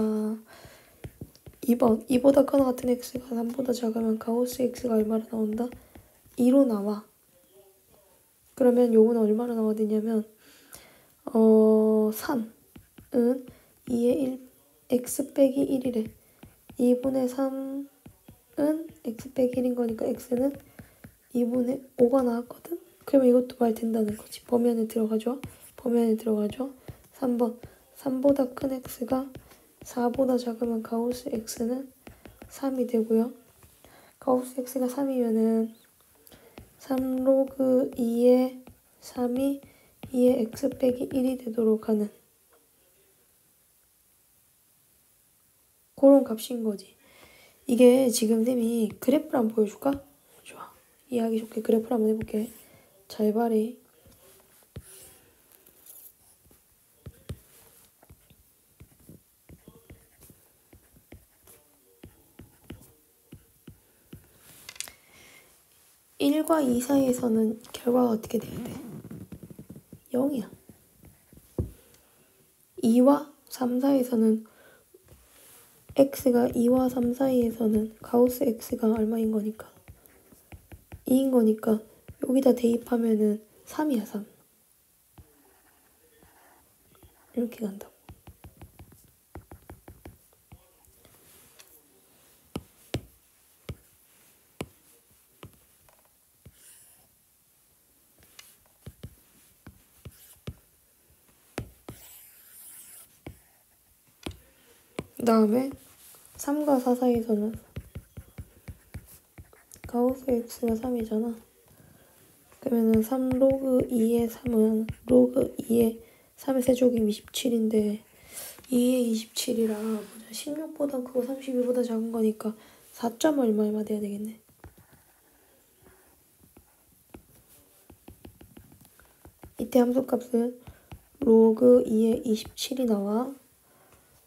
2번 2보다 크거나 같은 x가 3보다 작으면 가우스 x가 얼마로 나온다? 2로 나와. 그러면 요거는 얼마로 나와야 되냐면 3은 2의 1 x 빼기 1이래. 2분의 3은 x 빼기 1인 거니까 x는 2분의 5가 나왔거든? 그러면 이것도 말 된다는 거지. 범위 안에 들어가죠? 범위 안에 들어가죠? 3번 3보다 큰 x가 4보다 작으면 가우스 x는 3이 되고요. 가우스 x가 3이면은 3 로그 2의 3이 2의 x 빼기 1이 되도록 하는 그런 값인 거지. 이게 지금 쌤이 그래프를 한번 보여줄까? 좋아. 이해하기 좋게 그래프를 한번 해볼게. 잘 봐래. (1과 2) 사이에서는 결과가 어떻게 돼야 돼? 0이야. 2와 3 사이에서는 x가 2와 3 사이에서는 가우스 x가 얼마인 거니까? 2인 거니까 여기다 대입하면은 3이야 3. 이렇게 간다고. 그 다음에 3과 4 사이에서는 가우스 x가 3이잖아. 그러면은 3 로그 2의 3은 로그 2의 3의 세제곱이 27인데 2의 27이라 16보다 크고 32보다 작은 거니까 4점 얼마 돼야 되겠네. 이때 함수값은 로그 2의 27이 나와.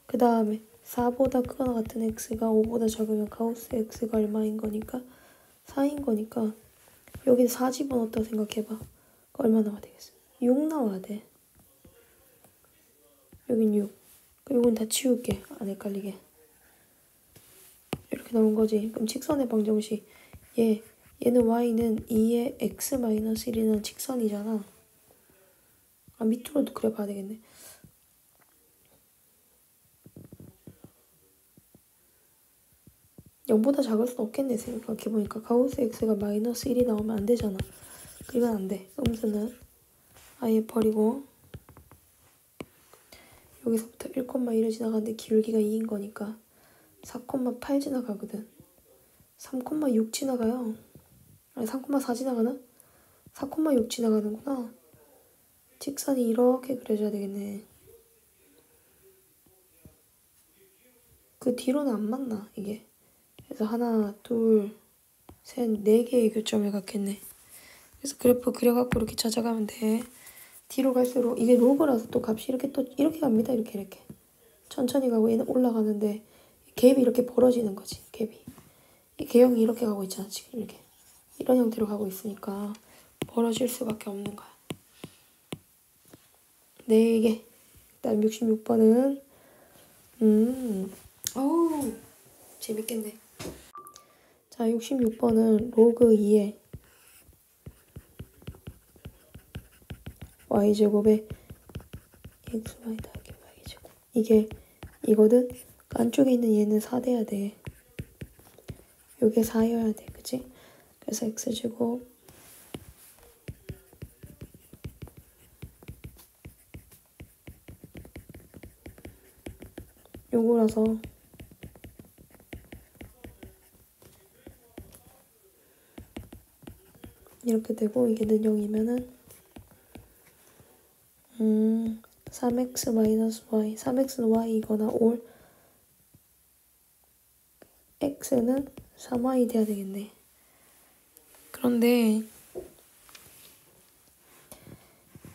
그 다음에 4보다 크거나 같은 x가 5보다 작으면 가우스 x가 얼마인 거니까 4인 거니까 여기 4 집어넣었다고 생각해봐. 얼마 나와야 되겠어? 6 나와야 돼. 여긴 6. 이건 다 치울게. 안 헷갈리게. 나온 거지. 그럼 직선의 방정식 얘는 y는 2의 x-1이라는 직선이잖아. 아, 밑으로도 그려봐야 되겠네. (0보다) 작을 순 없겠네. 생각해보니까 가우스 x가 -1이 나오면 안 되잖아. 그건 안 돼. 음수는 아예 버리고 여기서부터 1,1을 지나가는데 기울기가 2인 거니까 4,8 지나가거든. 3,6 지나가요. 아니 3,4 지나가나? 4,6 지나가는구나. 직선이 이렇게 그려져야 되겠네. 그 뒤로는 안 맞나 이게. 그래서 하나, 둘, 셋, 4개의 교점을 갖겠네. 그래서 그래프 그려갖고 이렇게 찾아가면 돼. 뒤로 갈수록 이게 로그라서 또 값이 이렇게 또 이렇게 갑니다. 이렇게 천천히 가고 얘는 올라가는데 갭이 이렇게 벌어지는 거지. 갭이 이 개형이 이렇게 가고 있잖아. 지금 이렇게 이런 형태로 가고 있으니까 벌어질 수밖에 없는 거야. 4개. 그다음 66번은 어우 재밌겠네. 자 66번은 로그 2에 y제곱에 x, y 더하기 y제곱. 이게 이거든. 안쪽에 있는 얘는 4 돼야 돼. 요게 4여야 돼. 그치? 그래서 x제곱 요거라서 이렇게 되고 이게 는 0이면은 3x 마이너스 y 3x는 y이거나 올 x는 3y 돼야 되겠네. 그런데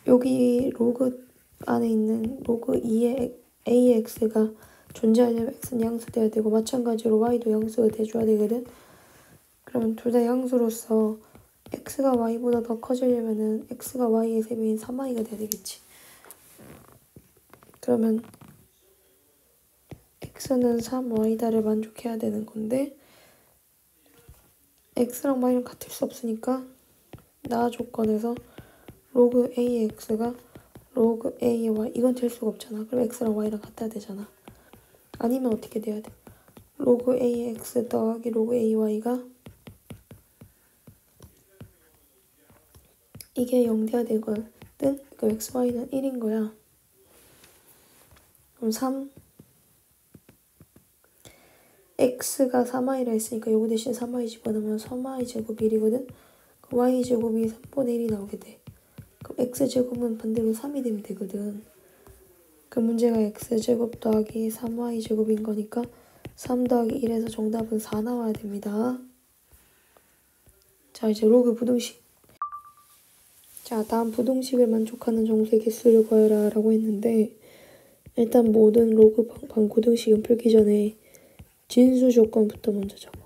여기 로그 안에 있는 로그 2의 ax가 존재하려면 x는 양수돼야 되고 마찬가지로 y도 양수가 돼줘야 되거든. 그러면 둘 다 양수로서 x가 y보다 더 커지려면은 x가 y의 세배인 3y가 돼야 되겠지. 그러면 x는 3y다를 만족해야 되는 건데 x랑 y랑 같을 수 없으니까 나 조건에서 로그 a의 x가 로그 a의 y 이건 될 수가 없잖아. 그럼 x랑 y랑 같아야 되잖아. 아니면 어떻게 돼야 돼? 로그 a의 x 더하기 로그 ay가 이게 0 돼야 되거든. 그 xy는 1인 거야. 그럼 3 x가 3y라 했으니까 요거 대신 3y 집어넣으면 3y 제곱 1이거든. 그럼 y 제곱이 3분의 1이 나오게 돼. 그럼 x제곱은 반대로 3이 되면 되거든. 그 문제가 x제곱 더하기 3y 제곱인 거니까 3 더하기 1에서 정답은 4 나와야 됩니다. 자 이제 로그 부등식. 자 다음 부등식을 만족하는 정수의 개수를 구하라 라고 했는데 일단 모든 로그 반고등식은 풀기 전에 진수 조건부터 먼저 적어.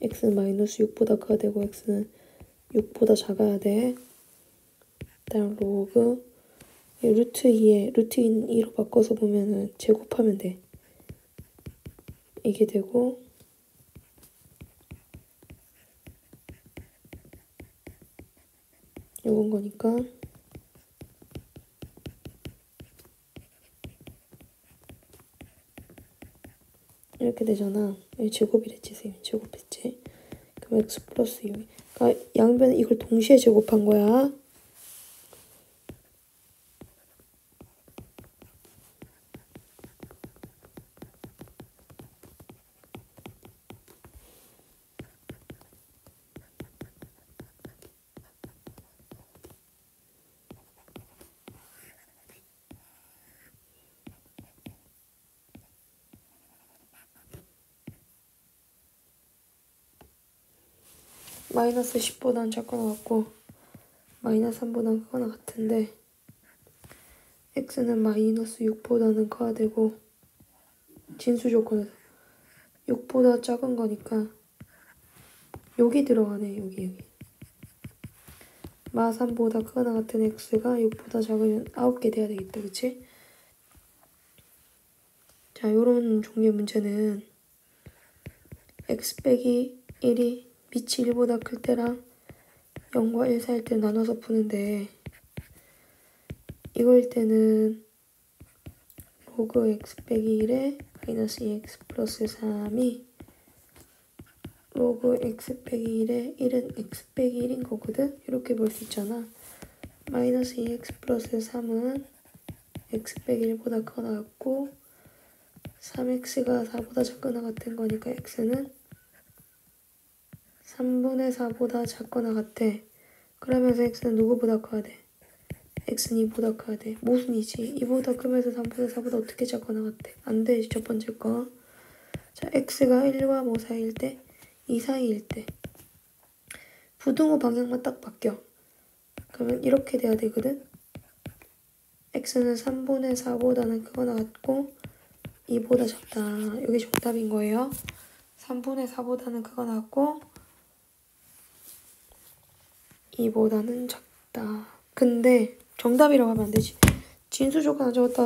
x는 마이너스 6보다 커야 되고 x는 6보다 작아야 돼. 다음 로그 루트 2에 루트 2로 바꿔서 보면은 제곱하면 돼. 이게 되고 요건 거니까 이렇게 되잖아. 여기 제곱이랬지 선생님. 제곱했지. 그럼 x 플러스 6. 그러니까 양변은 이걸 동시에 제곱한 거야. 마이너스 10보다는 작거나 같고 마이너스 3보다는 크거나 같은데 x는 마이너스 6보다는 커야 되고 진수 조건에서 6보다 작은 거니까 여기 들어가네. 여기 마 3보다 크거나 같은 x가 6보다 작으면 9개 돼야 되겠다. 그치? 자 요런 종류의 문제는 x 빼기 1이 밑이 1보다 클 때랑 0과 1 사이일 때 나눠서 푸는데 이거일 때는 로그 x 빼기 1에 마이너스 2x 플러스 3이 로그 x 빼기 1에 1은 x 빼기 1인 거거든? 이렇게 볼 수 있잖아. 마이너스 2x 플러스 3은 x 빼기 1보다 크거나 같고 3x가 4보다 작거나 같은 거니까 x는 3분의 4보다 작거나 같아. 그러면서 x는 누구보다 커야 돼? x는 2보다 커야 돼. 모순이지. 2보다 크면서 3분의 4보다 어떻게 작거나 같아? 안 되지, 첫 번째 거. 자, x가 1과 뭐 사이일 때? 2 사이일 때. 부등호 방향만 딱 바뀌어. 그러면 이렇게 돼야 되거든? x는 3분의 4보다는 크거나 같고 2보다 작다. 여기 정답인 거예요. 3분의 4보다는 크거나 같고 2보다는 작다. 근데 정답이라고 하면 안 되지. 진수 조건 안 적었다.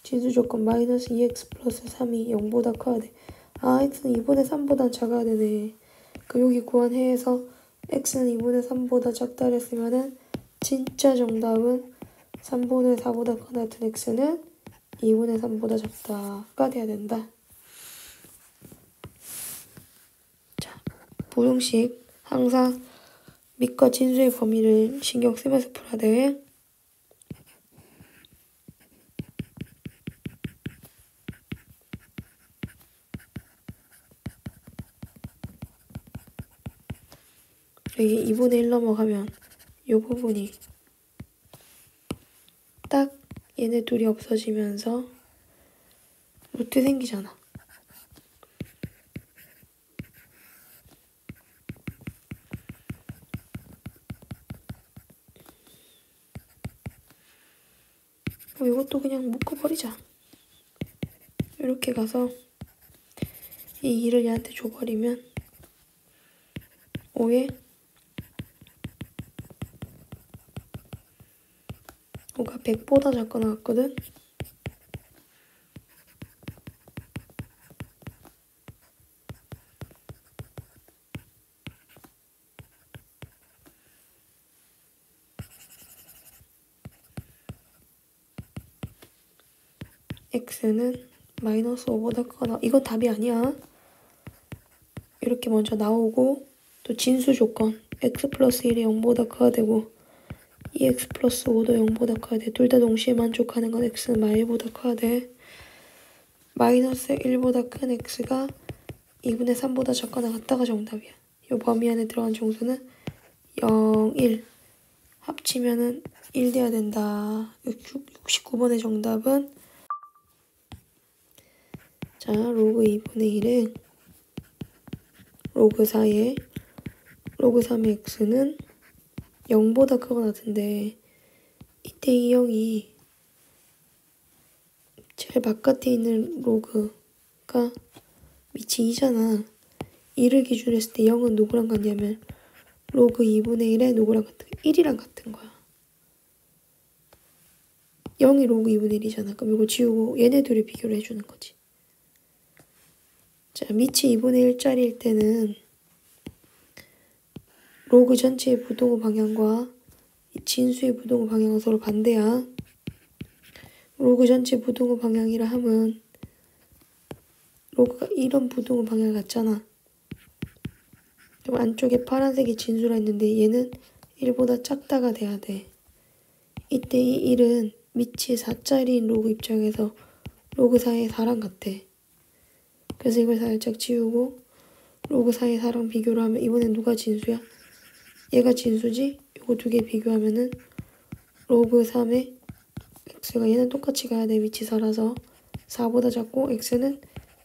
진수 조건 마이너스 2x 플러스 3이 0보다 커야 돼. 아, x는 2분의 3보다 작아야 되네. 그 여기 구한해에서 x는 2분의 3보다 작다 그랬으면은 진짜 정답은 3분의 4보다 커나 같은 x는 2분의 3보다 작다가 돼야 된다. 자, 부등식 항상 밑과 진수의 범위를 신경 쓰면서 풀어야 돼. 여기 2분의 1 넘어가면 이 부분이 딱 얘네 둘이 없어지면서 루트 생기잖아. 이것도 그냥 묶어버리자. 이렇게 가서 이 2를 얘한테 줘버리면 5에 5가 100보다 작거나 같거든? x는 마이너스 5보다 크거나 이건 답이 아니야. 이렇게 먼저 나오고 또 진수 조건 x 플러스 1이 0보다 커야 되고 2x 플러스 5도 0보다 커야 돼. 둘 다 동시에 만족하는 건 x는 마일보다 커야 돼. 마이너스 1보다 큰 x가 2분의 3보다 작거나 같다가 정답이야. 이 범위 안에 들어간 정수는 0, 1. 합치면은 1 돼야 된다. 69번의 정답은 자, 로그 2분의 1은 로그 4에 로그 3의 x는 0보다 크거나 같은데 이때 이 0이 제일 바깥에 있는 로그가 밑이 2잖아. 2를 기준으로 했을 때 0은 누구랑 같냐면 로그 2분의 1에 누구랑 같은 1이랑 같은 거야. 0이 로그 2분의 1이잖아. 그럼 이거 지우고 얘네 둘이 비교를 해주는 거지. 자, 밑이 2분의 1짜리일 때는 로그 전체의 부동호 방향과 진수의 부동호 방향은 서로 반대야. 로그 전체 부동호 방향이라 하면 로그가 이런 부동호 방향을 갖잖아. 그럼 안쪽에 파란색이 진수라 했는데 얘는 1보다 작다가 돼야 돼. 이때 이 1은 밑이 4짜리인 로그 입장에서 로그 4의 4랑 같아. 그래서 이걸 살짝 지우고 로그 4의 4랑 비교를 하면 이번엔 누가 진수야? 얘가 진수지? 이거 두 개 비교하면은 로그 3의 x가 얘는 똑같이 가야 돼. 밑이 4라서 4보다 작고 x는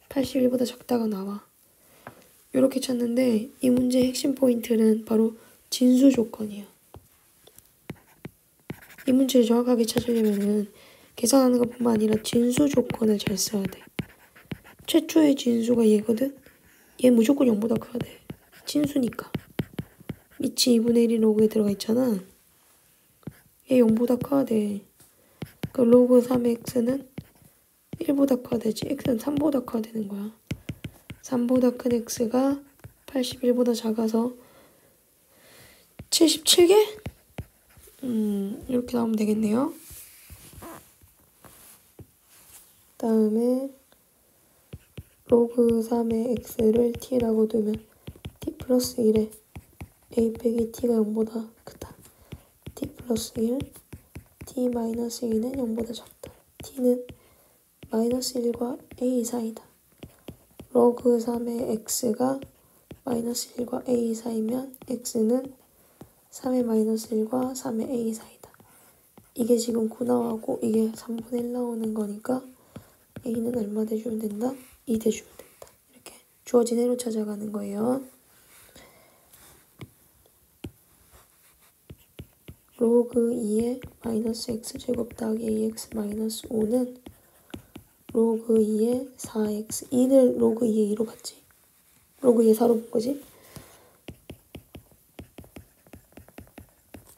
81보다 작다가 나와. 이렇게 찾는데 이 문제의 핵심 포인트는 바로 진수 조건이야. 이 문제를 정확하게 찾으려면은 계산하는 것뿐만 아니라 진수 조건을 잘 써야 돼. 최초의 진수가 얘거든? 얘 무조건 0보다 커야 돼. 진수니까. 밑이 2분의 1이 로그에 들어가 있잖아. 얘 0보다 커야 돼. 그 로그 3의 x는 1보다 커야 되지. x는 3보다 커야 되는 거야. 3보다 큰 x가 81보다 작아서 77개? 이렇게 나오면 되겠네요. 다음에 로그 3의 x를 t라고 두면 t 플러스 1에 a 빼기 t가 0보다 크다. t 플러스 1, t 마이너스 2는 0보다 작다. t는 마이너스 1과 a 사이다. 로그 3의 x가 마이너스 1과 a 사이면 x는 3의 마이너스 1과 3의 a 사이다. 이게 지금 9 나오고 이게 3분의 1 나오는 거니까 a는 얼마 대주면 된다? 2 대주면 된다. 이렇게 주어진 해로 찾아가는 거예요. 로그 2의 마이너스 x제곱 더하기 ax 마이너스 5는 로그 2의 4x 2를 로그 2의 2로 봤지. 로그 2의 4로 본 거지.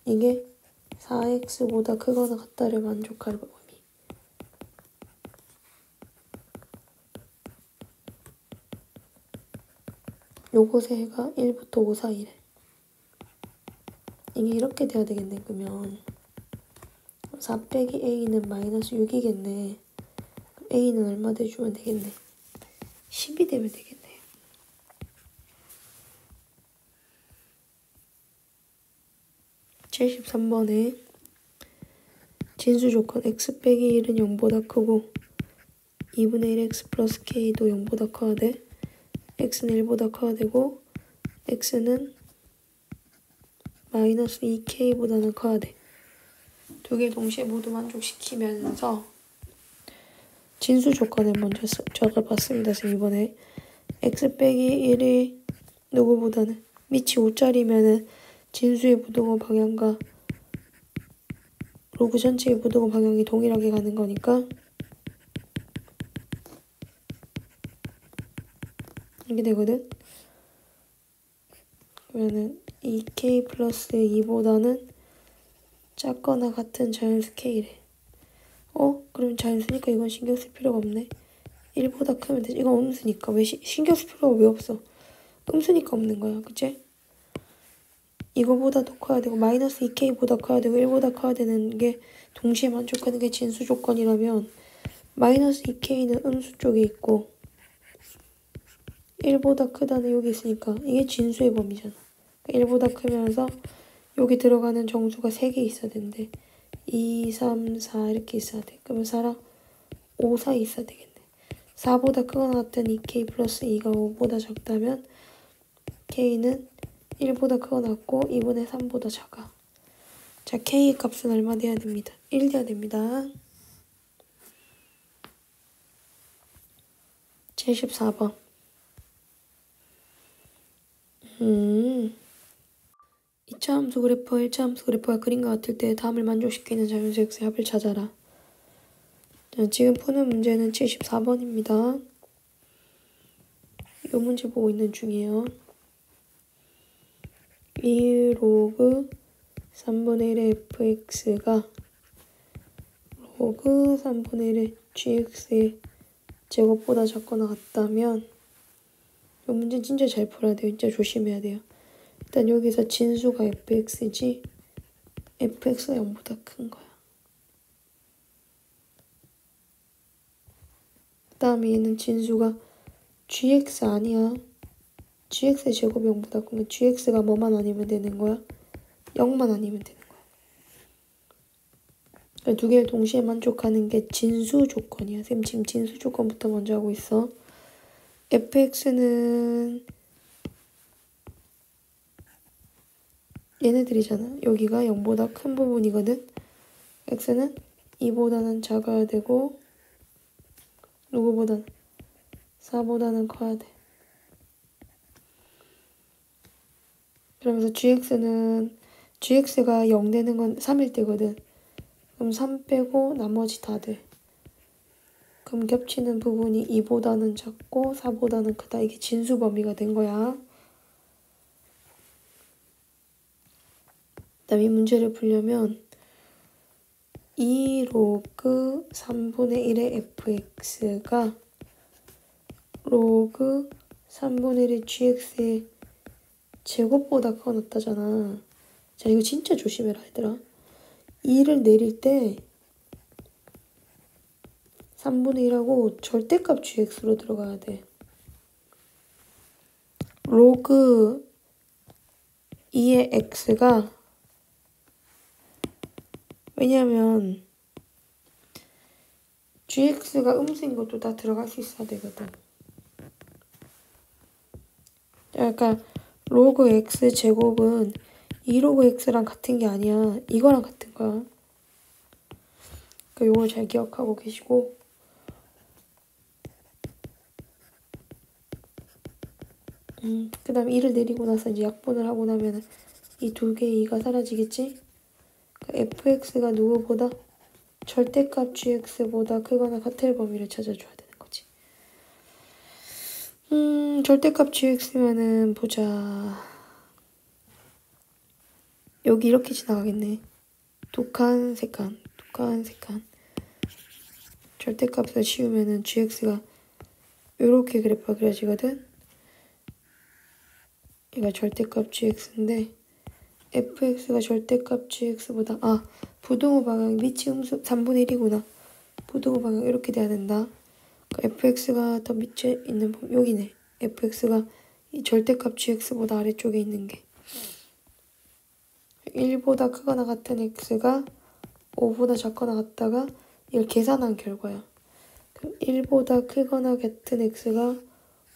이게 4x보다 크거나 같다를 만족할 범위. 요것의 해가 1부터 5 사이래. 이게 이렇게 돼야 되겠네. 그러면 4 빼기 a는 마이너스 6이겠네. a는 얼마 대주면 되겠네. 10이 되면 되겠네. (73번에) 진수 조건 x 빼기 1은 0보다 크고 2분의 1 x 플러스 k도 0보다 커야 돼. x는 1보다 커야 되고 x는 마이너스 2k보다는 커야 돼. 두 개 동시에 모두 만족시키면서 진수 조건을 먼저 적어봤습니다. 지금 이번에 x 빼기 1이 누구보다는 밑이 5짜리면은 진수의 부등호 방향과 로그 전체의 부등호 방향이 동일하게 가는 거니까 이게 되거든. 그러면은 2k 플러스 2보다는 작거나 같은 자연수 k래. 그럼 자연수니까 이건 신경 쓸 필요가 없네. 1보다 크면 되지. 이건 음수니까 왜 신경 쓸 필요가 왜 없어? 음수니까 없는 거야. 그치? 이거보다 더 커야 되고 마이너스 2k보다 커야 되고 1보다 커야 되는 게 동시에 만족하는 게 진수 조건이라면 마이너스 2k는 음수 쪽에 있고 1보다 크다는 여기 있으니까 이게 진수의 범위잖아. 1보다 크면서 여기 들어가는 정수가 3개 있어야 되는데 2, 3, 4 이렇게 있어야 돼. 그러면 4랑 5 사이 있어야 되겠네. 4보다 크거나 같은 2k 플러스 2가 5보다 작다면 k는 1보다 크거나 같고 2분의 3보다 작아. 자, k의 값은 얼마 돼야 됩니다. 1 돼야 됩니다. 74번. 2차 함수 그래프와 1차 함수 그래프가 그림과 같을 때 다음을 만족시키는 자연수 x의 합을 찾아라. 자, 지금 푸는 문제는 74번입니다. 이 문제 보고 있는 중이에요. 2 로그 3분의 1의 fx가 로그 3분의 1의 gx의 제곱보다 작거나 같다면 이 문제 진짜 잘 풀어야 돼요. 진짜 조심해야 돼요. 일단 여기서 진수가 fx지 fx가 0보다 큰 거야. 그 다음에 얘는 진수가 gx 아니야. gx의 제곱이 0보다 크면 gx가 뭐만 아니면 되는 거야? 0만 아니면 되는 거야. 그러니까 두 개를 동시에 만족하는 게 진수 조건이야. 쌤 지금 진수 조건부터 먼저 하고 있어. fx는 얘네들이잖아. 여기가 0보다 큰 부분이거든. x는 2보다는 작아야 되고 누구보다는 4보다는 커야 돼. 그러면서 gx가 0 되는 건 3일 때거든. 그럼 3 빼고 나머지 다 돼. 그럼 겹치는 부분이 2보다는 작고 4보다는 크다. 이게 진수 범위가 된 거야. 그다음에 이 문제를 풀려면 2 로그 3분의 1의 fx가 로그 3분의 1의 gx의 제곱보다 크거나 같다잖아. 자, 이거 진짜 조심해라, 얘들아. 2를 내릴 때 3분의 1하고 절대값 gx로 들어가야 돼. 로그 2의 x가, 왜냐면 gx가 음수인 것도 다 들어갈 수 있어야 되거든. 그러니까 로그 x 제곱은 2로그 x랑 같은 게 아니야. 이거랑 같은 거야. 그러니까 요걸 잘 기억하고 계시고, 그 다음에 2를 내리고 나서 이제 약분을 하고 나면 이 두 개의 2가 사라지겠지? 그러니까 fx가 누구보다? 절대값 gx보다 크거나 같을 범위를 찾아줘야 되는 거지. 절대값 gx면은 보자. 여기 이렇게 지나가겠네. 두 칸, 세 칸, 두 칸, 세 칸. 절대값을 씌우면은 gx가 요렇게 그래프가 그려지거든. 얘가 절대값 gx인데 fx가 절대값 gx보다 부등호 방향 밑이 음수 3분의 1이구나. 부등호 방향 이렇게 돼야 된다. 그러니까 fx가 더 밑에 있는 여기네. fx가 이 절대값 gx보다 아래쪽에 있는 게 1보다 크거나 같은 x가 5보다 작거나 같다가 이걸 계산한 결과야. 그럼 1보다 크거나 같은 x가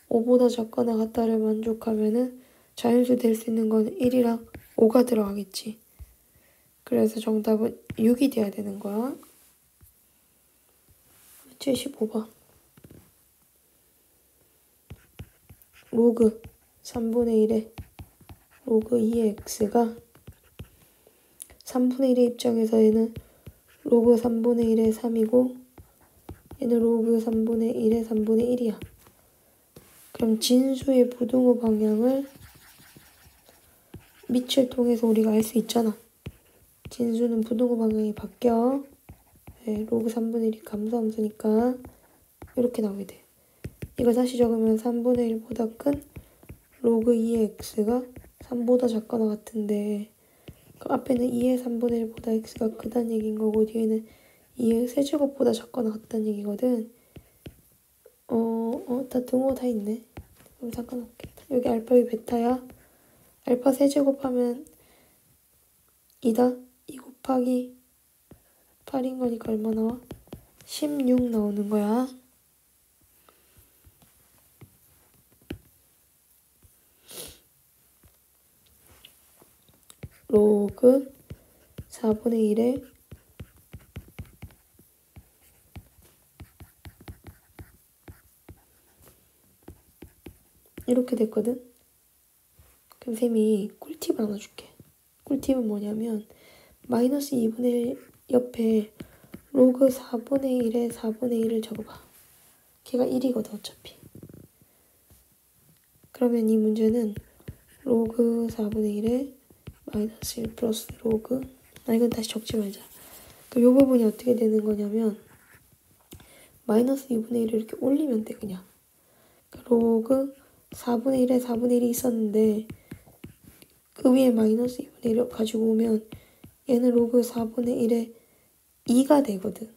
5보다 작거나 같다를 만족하면은 자연수 될 수 있는 건 1이랑 5가 들어가겠지. 그래서 정답은 6이 돼야 되는 거야. 75번. 로그 3분의 1의 로그 2의 x가 3분의 1의 입장에서 얘는 로그 3분의 1의 3이고 얘는 로그 3분의 1의 3분의 1이야. 그럼 진수의 부등호 방향을 밑을 통해서 우리가 알 수 있잖아. 진수는 부등호 방향이 바뀌어. 네, 로그 3분의 1이 감소함수니까 이렇게 나오게 돼. 이걸 다시 적으면 3분의 1보다 큰 로그 2의 x가 3보다 작거나 같은데 그 앞에는 2의 3분의 1보다 x가 크다는 얘기인 거고 뒤에는 2의 세제곱보다 작거나 같다는 얘기거든. 다 등호 다 있네. 그럼 상관없겠다. 여기 알파 위 베타야. 알파 세제곱하면 2다. 2 곱하기 8인 거니까 얼마 나와? 16 나오는 거야. 로그 4분의 1에 이렇게 됐거든. 그럼 쌤이 꿀팁을 하나 줄게. 꿀팁은 뭐냐면 마이너스 2분의 1 옆에 로그 4분의 1에 4분의 1을 적어봐. 걔가 1이거든 어차피. 그러면 이 문제는 로그 4분의 1에 마이너스 1 플러스 로그 이건 다시 적지 말자. 그럼 이 부분이 어떻게 되는 거냐면 마이너스 2분의 1을 이렇게 올리면 돼 그냥. 그러니까 로그 4분의 1에 4분의 1이 있었는데 그 위에 마이너스 2분의 1을 가지고 오면 얘는 로그 4분의 1에 2가 되거든.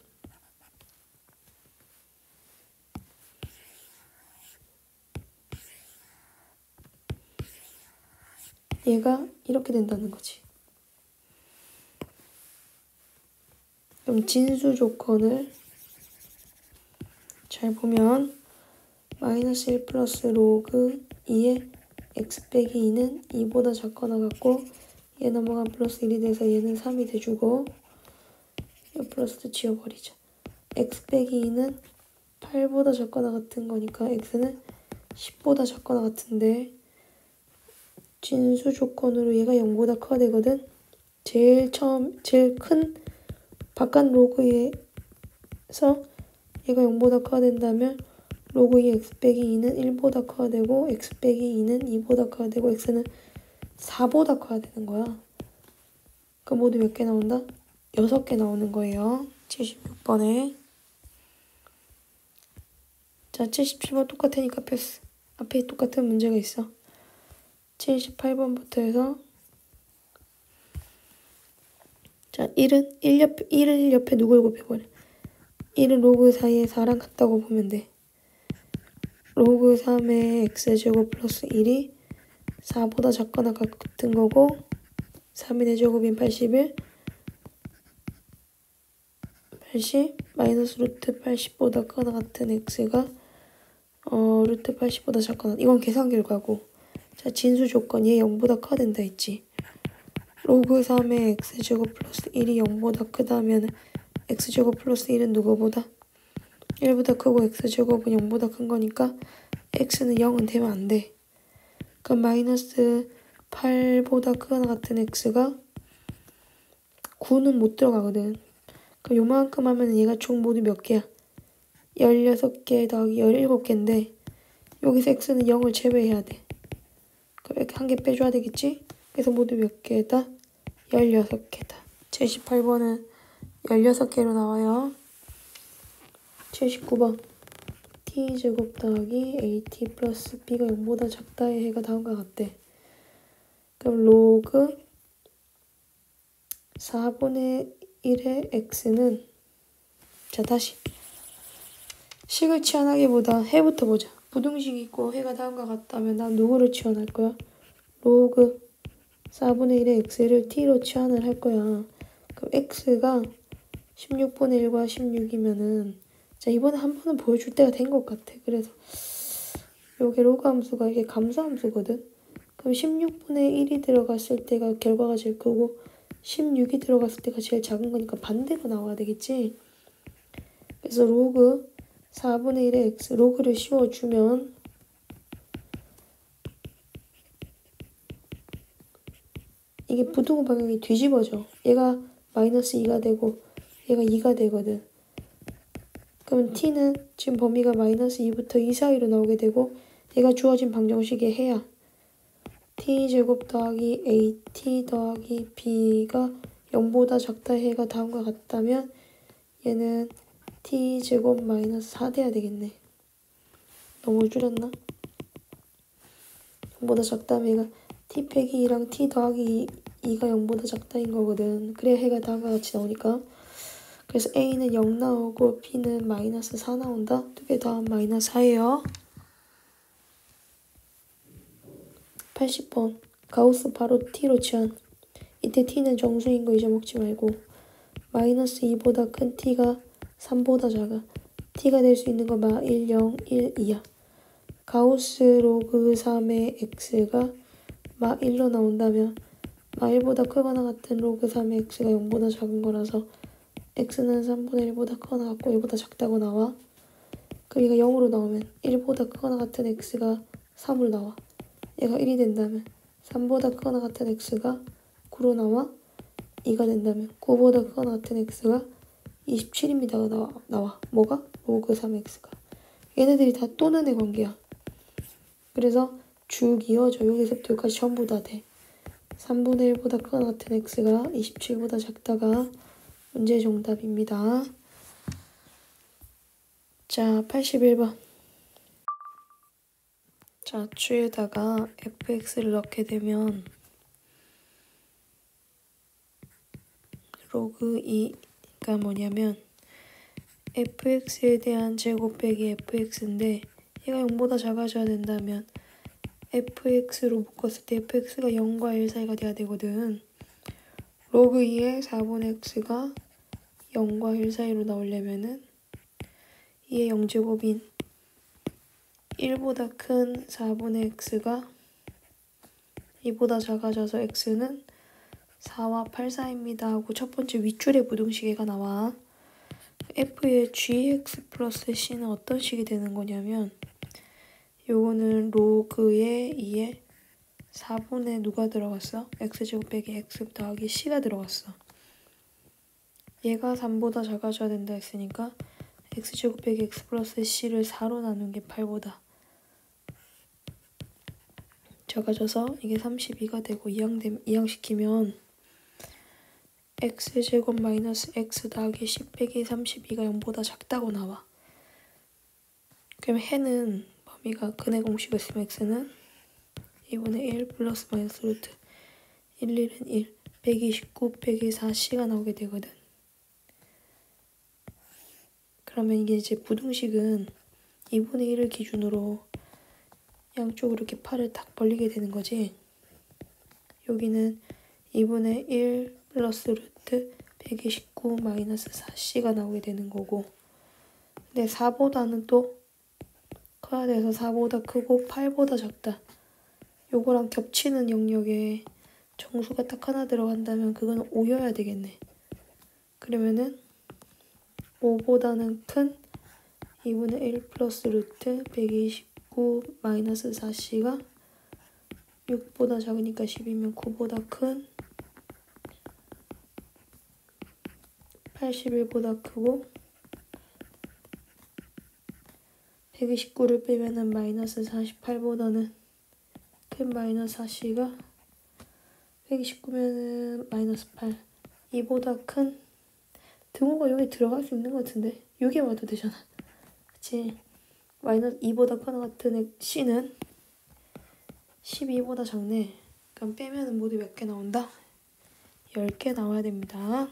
얘가 이렇게 된다는 거지. 그럼 진수 조건을 잘 보면 마이너스 1 플러스 로그 2의 x 빼기 2는 2보다 작거나 같고 얘 넘어간 플러스 1이 돼서 얘는 3이 돼주고 이 플러스도 지워버리자. x 빼기 2는 8보다 작거나 같은 거니까 x는 10보다 작거나 같은데 진수 조건으로 얘가 0보다 커야 되거든. 제일 큰 바깥 로그에서 얘가 0보다 커야 된다면 로그 2 x 빼기 2는 1보다 커야 되고 x 빼기 2는 2보다 커야 되고 x는 4보다 커야 되는 거야. 그 모두 몇 개 나온다? 6개 나오는 거예요. 76번에. 자, 77번 똑같으니까 패스. 앞에 똑같은 문제가 있어. 78번부터 해서 자 1을 옆에 누굴 곱해버려. 1은 로그 4에 4랑 같다고 보면 돼. 로그 3의 x제곱 플러스 1이 4보다 작거나 같은 거고 3의 4제곱인 81 마이너스 루트 80보다 크거나 같은 x가 루트 80보다 작거나 이건 계산 결과고 자 진수 조건 얘 0보다 커야 된다 했지. 로그 3의 x제곱 플러스 1이 0보다 크다면 x제곱 플러스 1은 누구보다? 1보다 크고 x제곱은 0보다 큰 거니까 x는 0은 되면 안 돼. 그럼 마이너스 8보다 크거나 같은 x가 9는 못 들어가거든. 그럼 요만큼 하면 얘가 총 모두 몇 개야? 16개 더하기 17개인데 여기서 x는 0을 제외해야 돼. 그럼 이렇게 한 개 빼줘야 되겠지? 그래서 모두 몇 개다? 16개다. 78번은 16개로 나와요. 79번 t제곱 더하기 at 플러스 b가 0보다 작다의 해가 다음과 같대. 그럼 로그 4분의 1의 x는 자 다시 식을 치환하기보다 해부터 보자. 부등식이 있고 해가 다음과 같다면 난 누구를 치환할 거야? 로그 4분의 1의 x를 t로 치환을 할 거야. 그럼 x가 16분의 1과 16이면은 자 이번에 한 번은 보여줄 때가 된 것 같아. 그래서 요게 로그 함수가 이게 감소 함수거든. 그럼 16분의 1이 들어갔을 때가 결과가 제일 크고 16이 들어갔을 때가 제일 작은 거니까 반대로 나와야 되겠지. 그래서 로그 4분의 1의 x 로그를 씌워주면 이게 부등호 방향이 뒤집어져. 얘가 마이너스 2가 되고 얘가 2가 되거든. 그러면 t는 지금 범위가 마이너스 2부터 2 사이로 나오게 되고 얘가 주어진 방정식의 해야 t제곱 더하기 at 더하기 b가 0보다 작다 해가 다음과 같다면 얘는 t제곱 마이너스 4 돼야 되겠네. 너무 줄였나? 0보다 작다면 얘가 t 빼기 2랑 t 더하기 2가 0보다 작다인 거거든. 그래야 해가 다음과 같이 나오니까. 그래서 a는 0 나오고 b는 마이너스 4 나온다. 두 개 더하면 마이너스 4예요. 80번 가우스 바로 t로 치환. 이때 t는 정수인 거 잊어먹지 말고 마이너스 2보다 큰 t가 3보다 작아. t가 될 수 있는 거 마 1, 0, 1, 2야. 가우스 로그 3의 x가 마 1로 나온다면 마 1보다 크거나 같은 로그 3의 x가 0보다 작은 거라서 x는 3분의 1보다 크거나 같고 1보다 작다고 나와. 그럼 얘가 0으로 나오면 1보다 크거나 같은 x가 3으로 나와. 얘가 1이 된다면 3보다 크거나 같은 x가 9로 나와. 2가 된다면 9보다 크거나 같은 x가 27입니다. 나와. 뭐가? 로그 3x가. 얘네들이 다 또는의 관계야. 그래서 쭉 이어져. 여기서부터 여기까지 전부 다 돼. 3분의 1보다 크거나 같은 x가 27보다 작다가 문제 정답입니다. 자, 81번. 자, 추에다가 fx를 넣게 되면 로그 2가 뭐냐면 fx에 대한 제곱 빼기 fx인데 얘가 0보다 작아져야 된다면 fx로 묶었을 때 fx가 0과 1 사이가 돼야 되거든. 로그 2의 4분의 x가 0과 1 사이로 나오려면은 2의 0제곱인 1보다 큰 4분의 x가 2보다 작아져서 x는 4와 8 사이입니다 하고 첫 번째 윗줄에 부등식에가 나와. f의 gx 플러스 c는 어떤 식이 되는 거냐면 요거는 로그의 2에 4분의 누가 들어갔어? x제곱 빼기 x 더하기 c가 들어갔어. 얘가 3보다 작아져야 된다 했으니까 x제곱 빼기 x 플러스 c를 4로 나눈 게 8보다 작아져서 이게 32가 되고 이항시키면 x제곱 마이너스 x 더하기 c 빼기 32가 0보다 작다고 나와. 그럼 해는 범위가 근의 공식을 쓰면 x는 2분의 1 플러스 마이너스 루트 1, 1은 1, 129, 101, 4c가 나오게 되거든. 그러면 이게 이제 부등식은 2분의 1을 기준으로 양쪽으로 이렇게 팔을 딱 벌리게 되는 거지. 여기는 2분의 1 플러스 루트 129 마이너스 4c가 나오게 되는 거고, 근데 4보다는 또 커야 돼서 4보다 크고 8보다 작다. 요거랑 겹치는 영역에 정수가 딱 하나 들어간다면 그거는 5여야 되겠네. 그러면은 5보다는 큰 2분의 1 플러스 루트 129 마이너스 4c가 6보다 작으니까 10이면 9보다 큰 81보다 크고 129를 빼면은 마이너스 48보다는 큰 마이너스 4c가 129면은 마이너스 8, 2보다 큰 등호가 여기 들어갈 수 있는 것 같은데 여기에 와도 되잖아. 그치? 마이너스 2보다 큰 같은 c는 12보다 작네. 그럼 빼면은 모두 몇 개 나온다? 10개 나와야 됩니다.